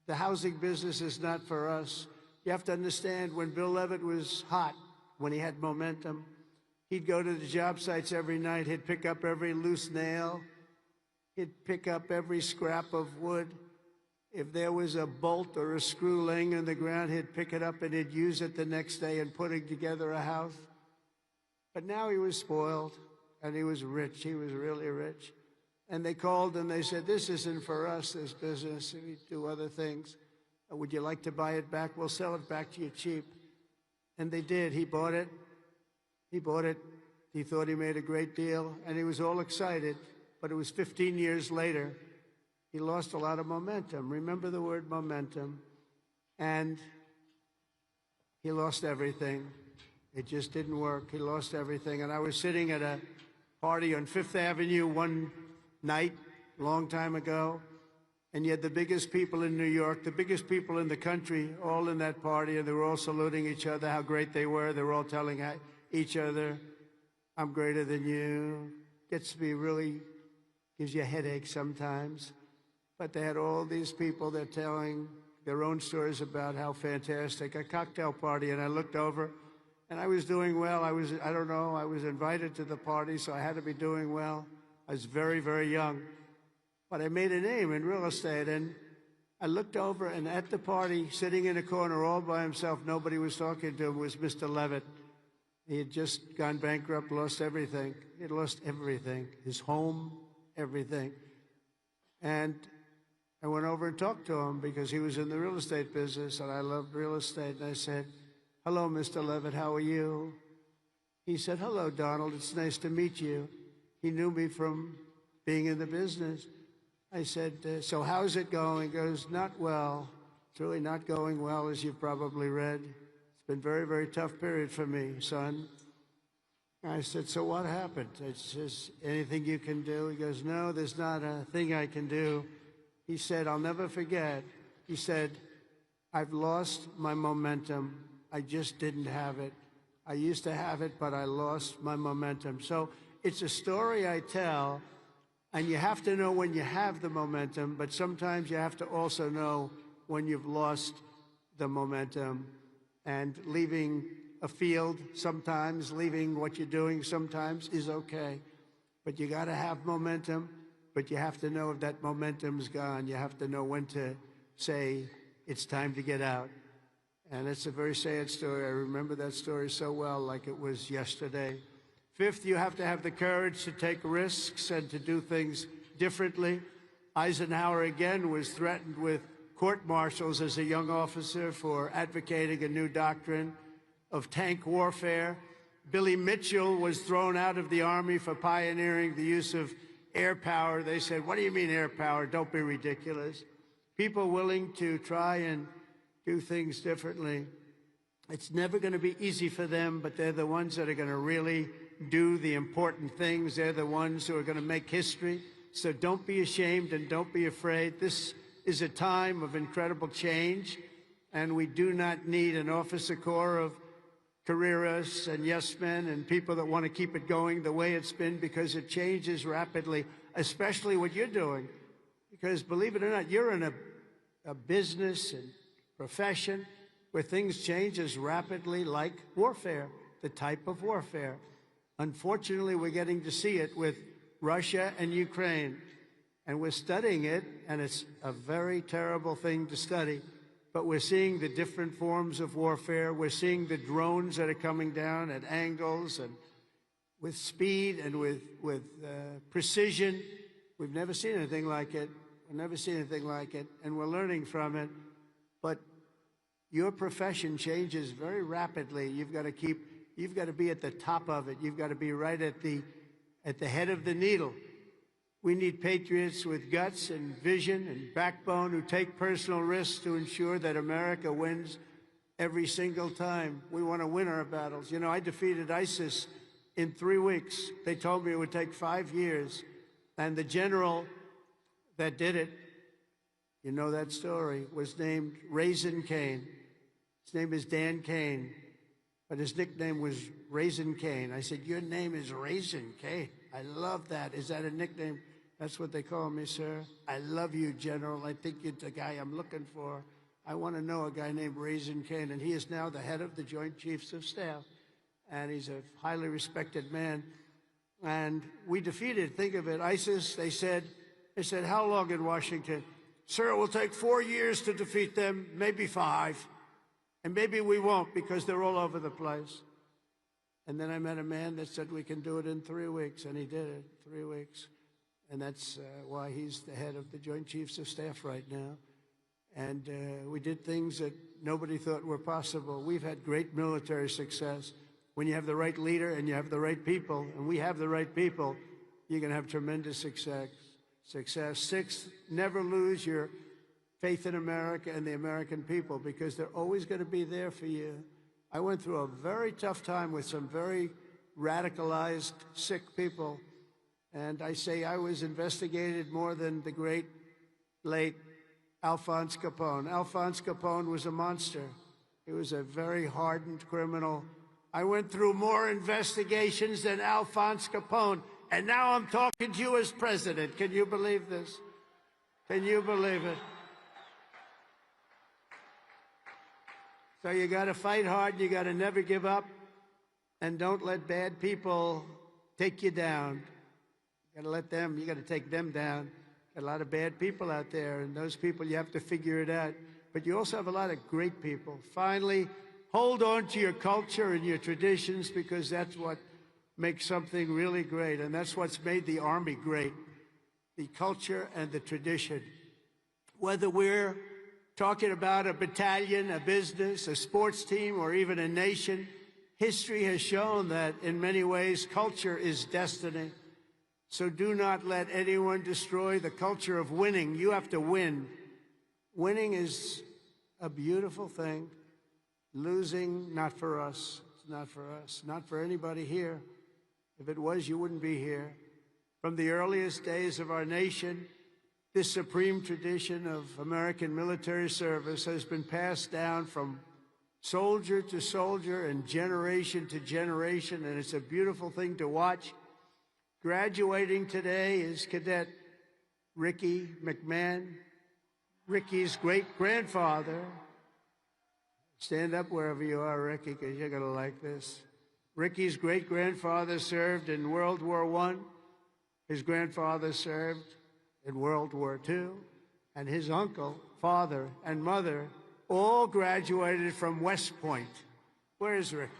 the housing business is not for us. You have to understand, when Bill Levitt was hot, when he had momentum, he'd go to the job sites every night. He'd pick up every loose nail. He'd pick up every scrap of wood. If there was a bolt or a screw laying on the ground, he'd pick it up and he'd use it the next day in putting together a house. But now he was spoiled and he was rich. He was really rich. And they called and they said, this isn't for us, this business. We do other things. Would you like to buy it back? We'll sell it back to you cheap. And they did. He bought it. He bought it. He thought he made a great deal, and he was all excited. But it was 15 years later. He lost a lot of momentum. Remember the word momentum. And he lost everything. It just didn't work. He lost everything. And I was sitting at a party on Fifth Avenue one night, a long time ago, and you had the biggest people in New York, the biggest people in the country, all in that party, and they were all saluting each other, how great they were. They were all telling each other, I'm greater than you. Gets to be really, gives you a headache sometimes. But they had all these people, they're telling their own stories about how fantastic, a cocktail party, and I looked over, and I was doing well. I was invited to the party, so I had to be doing well. I was very, very young. But I made a name in real estate, and I looked over, and at the party, sitting in a corner all by himself, nobody was talking to him, was Mr. Levitt. He had just gone bankrupt, lost everything. He had lost everything, his home, everything. And I went over and talked to him because he was in the real estate business, and I loved real estate. And I said, hello, Mr. Levitt, how are you? He said, hello, Donald, it's nice to meet you. He knew me from being in the business. I said, so how's it going? He goes, not well. It's really not going well, as you've probably read. It's been a very, very tough period for me, son. I said, so what happened? It's just anything you can do? He goes, no, there's not a thing I can do. He said, I'll never forget. He said, I've lost my momentum. I just didn't have it. I used to have it, but I lost my momentum. So it's a story I tell. And you have to know when you have the momentum, but sometimes you have to also know when you've lost the momentum. And leaving a field sometimes, leaving what you're doing sometimes is okay. But you got to have momentum, but you have to know if that momentum's gone. You have to know when to say it's time to get out. And it's a very sad story. I remember that story so well, like it was yesterday. Fifth, you have to have the courage to take risks and to do things differently. Eisenhower, again, was threatened with court-martials as a young officer for advocating a new doctrine of tank warfare. Billy Mitchell was thrown out of the Army for pioneering the use of air power. They said, what do you mean air power? Don't be ridiculous. People willing to try and do things differently. It's never going to be easy for them, but they're the ones that are going to really do the important things. They're the ones who are going to make history. So don't be ashamed and don't be afraid. This is a time of incredible change, and we do not need an officer corps of careerists and yes men and people that want to keep it going the way it's been, because it changes rapidly, especially what you're doing. Because believe it or not, you're in a business and profession where things change as rapidly like warfare, the type of warfare. Unfortunately, we're getting to see it with Russia and Ukraine, and we're studying it, and it's a very terrible thing to study, but we're seeing the different forms of warfare. We're seeing the drones that are coming down at angles and with speed and with precision. We've never seen anything like it. We've never seen anything like it, and we're learning from it. But your profession changes very rapidly. You've got to be at the top of it. You've got to be right at the head of the needle. We need patriots with guts and vision and backbone who take personal risks to ensure that America wins every single time. We want to win our battles. You know, I defeated ISIS in 3 weeks. They told me it would take 5 years. And the general that did it, you know that story, was named Raisin Cane. His name is Dan Cane, but his nickname was Raisin Cane. I said, your name is Raisin Cane. I love that. Is that a nickname? That's what they call me, sir. I love you, General. I think you're the guy I'm looking for. I want to know a guy named Raisin Cane, and he is now the head of the Joint Chiefs of Staff, and he's a highly respected man. And we defeated, think of it, ISIS. They said, how long in Washington? Sir, it will take 4 years to defeat them, maybe 5. And maybe we won't, because they're all over the place. And then I met a man that said we can do it in 3 weeks, and he did it, 3 weeks. And that's why he's the head of the Joint Chiefs of Staff right now. And we did things that nobody thought were possible. We've had great military success. When you have the right leader and you have the right people, and we have the right people, you're going to have tremendous success. Sixth, never lose your faith in America and the American people, because they're always going to be there for you. I went through a very tough time with some very radicalized, sick people. And I say I was investigated more than the great, late Alphonse Capone. Alphonse Capone was a monster. He was a very hardened criminal. I went through more investigations than Alphonse Capone, and now I'm talking to you as president. Can you believe this? Can you believe it? So you got to fight hard, you got to never give up, and don't let bad people take you down. You got to take them down. Got a lot of bad people out there, and those people, you have to figure it out. But you also have a lot of great people. Finally, hold on to your culture and your traditions, because that's what makes something really great, and that's what's made the Army great, the culture and the tradition. Whether we're talking about a battalion, a business, a sports team, or even a nation, history has shown that in many ways culture is destiny. So do not let anyone destroy the culture of winning. You have to win. Winning is a beautiful thing. Losing, not for us. It's not for us, not for anybody here. If it was, you wouldn't be here. From the earliest days of our nation, this supreme tradition of American military service has been passed down from soldier to soldier and generation to generation, and it's a beautiful thing to watch. Graduating today is Cadet Ricky McMahon, Ricky's great-grandfather. Stand up wherever you are, Ricky, because you're going to like this. Ricky's great-grandfather served in World War I. His grandfather served in World War II. And his uncle, father, and mother all graduated from West Point. Where's Ricky?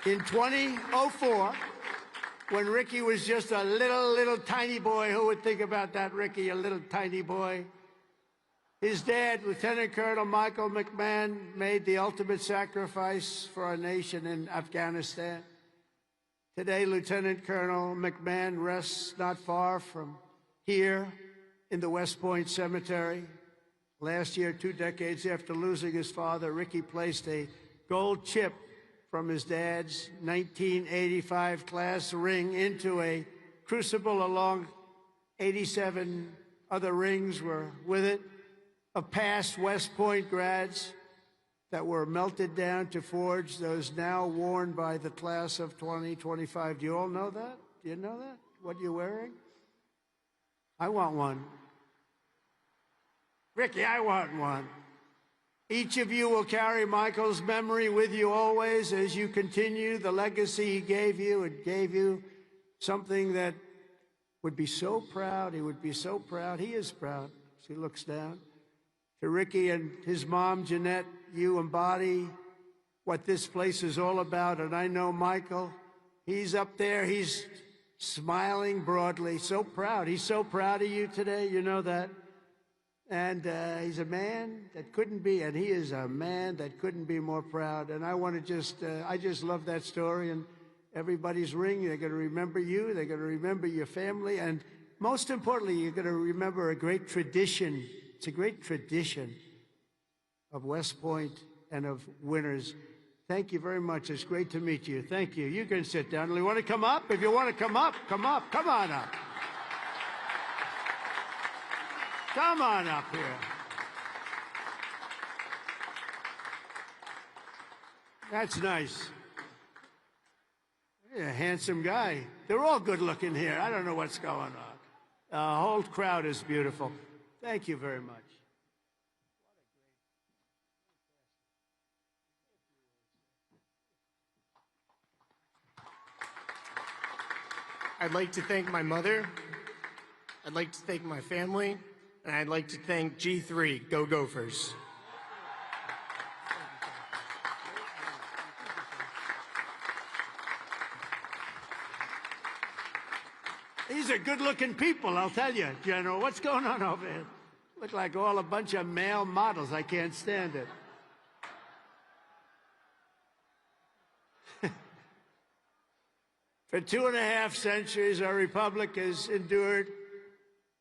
In 2004, when Ricky was just a little tiny boy, who would think about that, Ricky, a little tiny boy? His dad, Lieutenant Colonel Michael McMahon, made the ultimate sacrifice for our nation in Afghanistan. Today, Lieutenant Colonel McMahon rests not far from here in the West Point Cemetery. Last year, 2 decades after losing his father, Ricky placed a gold chip from his dad's 1985 class ring into a crucible along 87 other rings were with it, of past West Point grads that were melted down to forge those now worn by the class of 2025. Do you all know that? Do you know that? What you're wearing? I want one. Ricky, I want one. Each of you will carry Michael's memory with you always as you continue the legacy he gave you. It gave you something that would be so proud. He would be so proud. He is proud as he looks down. To Ricky and his mom, Jeanette, you embody what this place is all about. And I know Michael, he's up there, he's smiling broadly, so proud. He's so proud of you today, you know that. And he's a man that couldn't be, and he is a man that couldn't be more proud. And I want to I just love that story. And everybody's ring, they're going to remember you, they're going to remember your family, and most importantly, you're going to remember a great tradition. It's a great tradition of West Point and of winners. Thank you very much. It's great to meet you. Thank you. You can sit down. You want to come up? If you want to come up, come up. Come on up. Come on up here. That's nice. You're a handsome guy. They're all good looking here. I don't know what's going on. The whole crowd is beautiful. Thank you very much. I'd like to thank my mother, I'd like to thank my family, and I'd like to thank G3, Go Gophers. These are good-looking people, I'll tell you, General. What's going on over here? Look like all a bunch of male models. I can't stand it. For 2.5 centuries, our republic has endured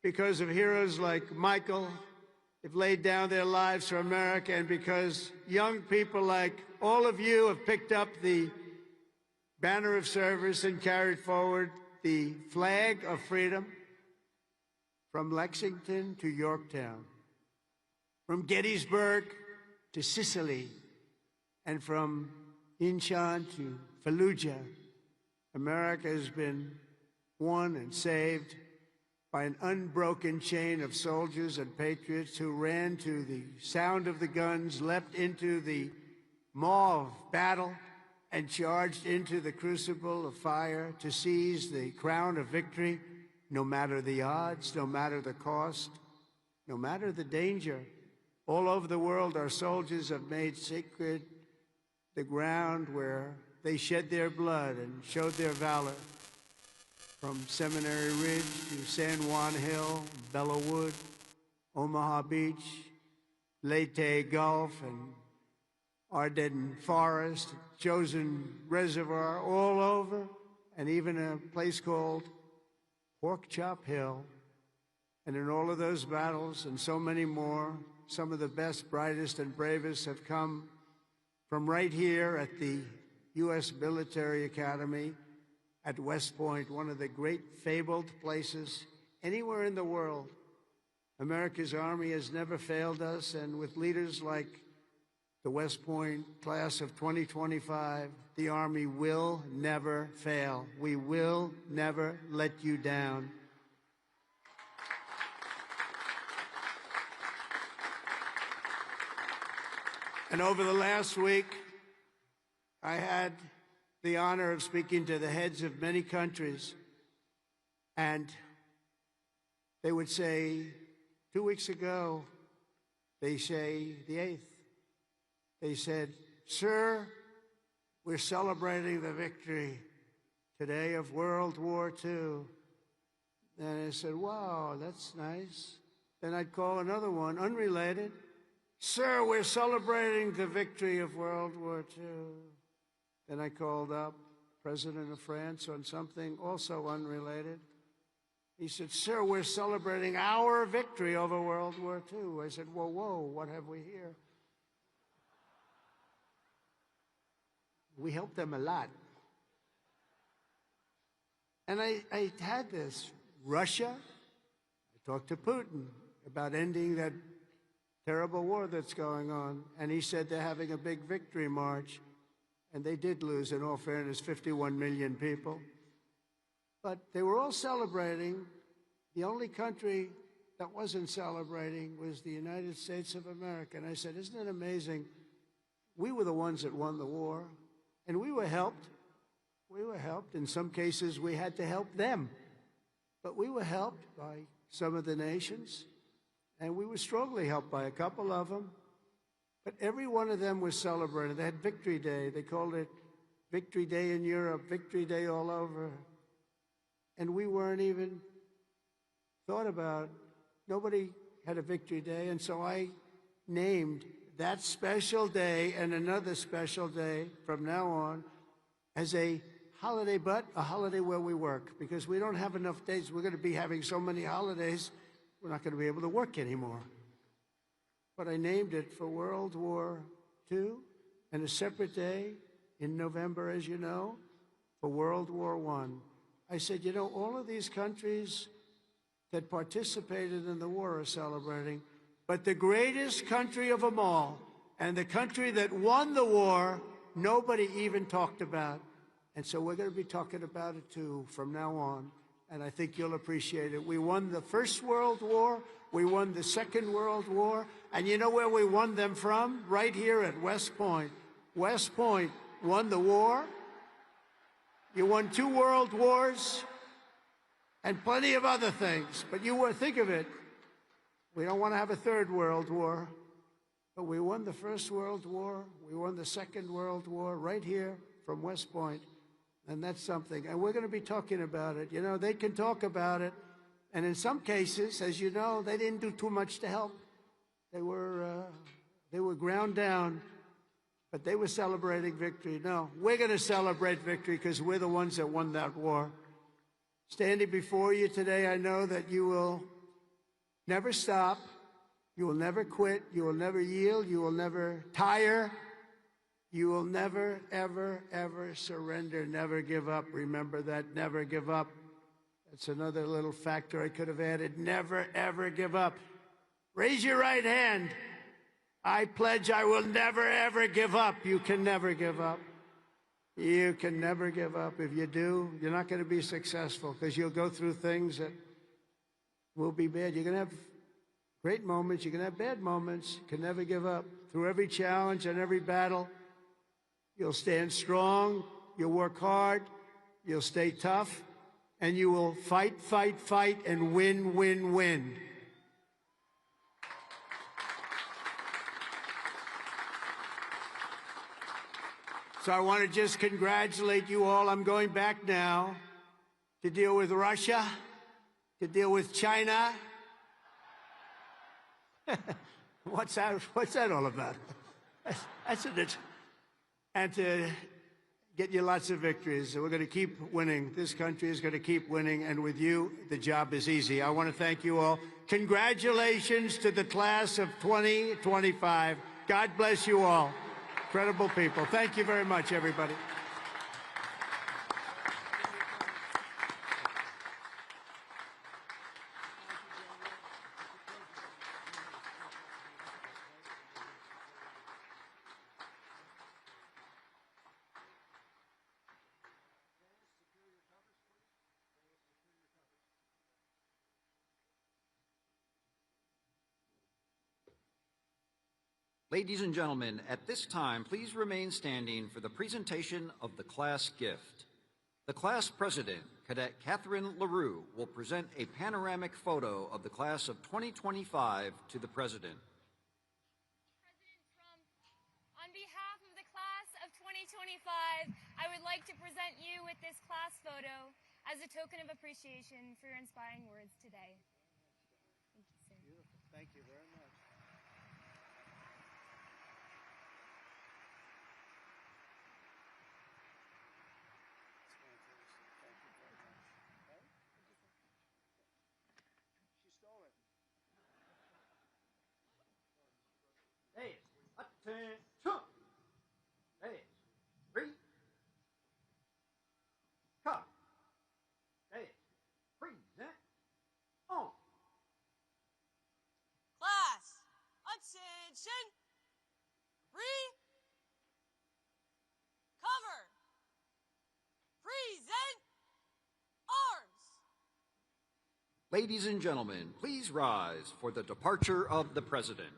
because of heroes like Michael. have laid down their lives for America, and because young people like all of you have picked up the banner of service and carried forward the flag of freedom from Lexington to Yorktown, from Gettysburg to Sicily, and from Incheon to Fallujah. America has been won and saved by an unbroken chain of soldiers and patriots who ran to the sound of the guns, leapt into the maw of battle, and charged into the crucible of fire to seize the crown of victory, no matter the odds, no matter the cost, no matter the danger. All over the world, our soldiers have made sacred the ground where they shed their blood and showed their valor. From Seminary Ridge to San Juan Hill, Belleau Wood, Omaha Beach, Leyte Gulf, and Ardennes Forest, Chosin Reservoir, all over, and even a place called Pork Chop Hill. And in all of those battles and so many more, some of the best, brightest, and bravest have come from right here at the U.S. Military Academy at West Point, one of the great fabled places anywhere in the world. America's Army has never failed us, and with leaders like the West Point class of 2025, the Army will never fail. We will never let you down. And over the last week, I had the honor of speaking to the heads of many countries, and they would say, 2 weeks ago, they say the 8th, they said, "Sir, we're celebrating the victory today of World War II." And I said, "Wow, that's nice." Then I'd call another one, unrelated. "Sir, we're celebrating the victory of World War II." Then I called up President of France on something also unrelated. He said, "Sir, we're celebrating our victory over World War II." I said, whoa, what have we here? We helped them a lot. And I had this. Russia, I talked to Putin about ending that terrible war that's going on. And he said they're having a big victory march. And they did lose, in all fairness, 51 million people. But they were all celebrating. The only country that wasn't celebrating was the United States of America. And I said, isn't it amazing? We were the ones that won the war. And we were helped. We were helped. In some cases, we had to help them. But we were helped by some of the nations. And we were strongly helped by a couple of them. But every one of them was celebrated. They had Victory Day. They called it Victory Day in Europe, Victory Day all over. And we weren't even thought about. Nobody had a Victory Day. And so I named that special day and another special day from now on as a holiday, but a holiday where we work, because we don't have enough days. We're going to be having so many holidays, we're not going to be able to work anymore. But I named it for World War II, and a separate day in November, as you know, for World War I. I said, you know, all of these countries that participated in the war are celebrating, but the greatest country of them all, and the country that won the war, nobody even talked about. And so we're going to be talking about it, too, from now on. And I think you'll appreciate it. We won the First World War. We won the Second World War. And you know where we won them from? Right here at West Point. West Point won the war. You won 2 world wars and plenty of other things. But think of it. We don't want to have a 3rd World War. But we won the First World War. We won the Second World War right here from West Point. And that's something. And we're going to be talking about it. You know, they can talk about it. And in some cases, as you know, they didn't do too much to help. They were ground down, but they were celebrating victory. No, we're going to celebrate victory because we're the ones that won that war. Standing before you today, I know that you will never stop. You will never quit. You will never yield. You will never tire. You will never, ever, ever surrender. Never give up. Remember that. Never give up. That's another little factor I could have added. Never, ever give up. Raise your right hand. I pledge I will never, ever give up. You can never give up. You can never give up. If you do, you're not going to be successful because you'll go through things that will be bad. You're going to have great moments. You're going to have bad moments. You can never give up. Through every challenge and every battle, you'll stand strong. You'll work hard. You'll stay tough. And you will fight, fight, fight, and win, win, win. So I want to just congratulate you all. I'm going back now to deal with Russia, to deal with China. What's that all about? That's it. And to get you lots of victories. We're going to keep winning. This country is going to keep winning. And with you, the job is easy. I want to thank you all. Congratulations to the class of 2025. God bless you all. Incredible people. Thank you very much, everybody. Ladies and gentlemen, at this time, please remain standing for the presentation of the class gift. The class president, Cadet Catherine LaRue, will present a panoramic photo of the class of 2025 to the president. President Trump, on behalf of the class of 2025, I would like to present you with this class photo as a token of appreciation for your inspiring words today. Thank you, sir. Beautiful. Thank you very much. Hey, attention! Hey, read. Cut. Hey, present. On. Class, attention. Cover. Present. Arms. Ladies and gentlemen, please rise for the departure of the president.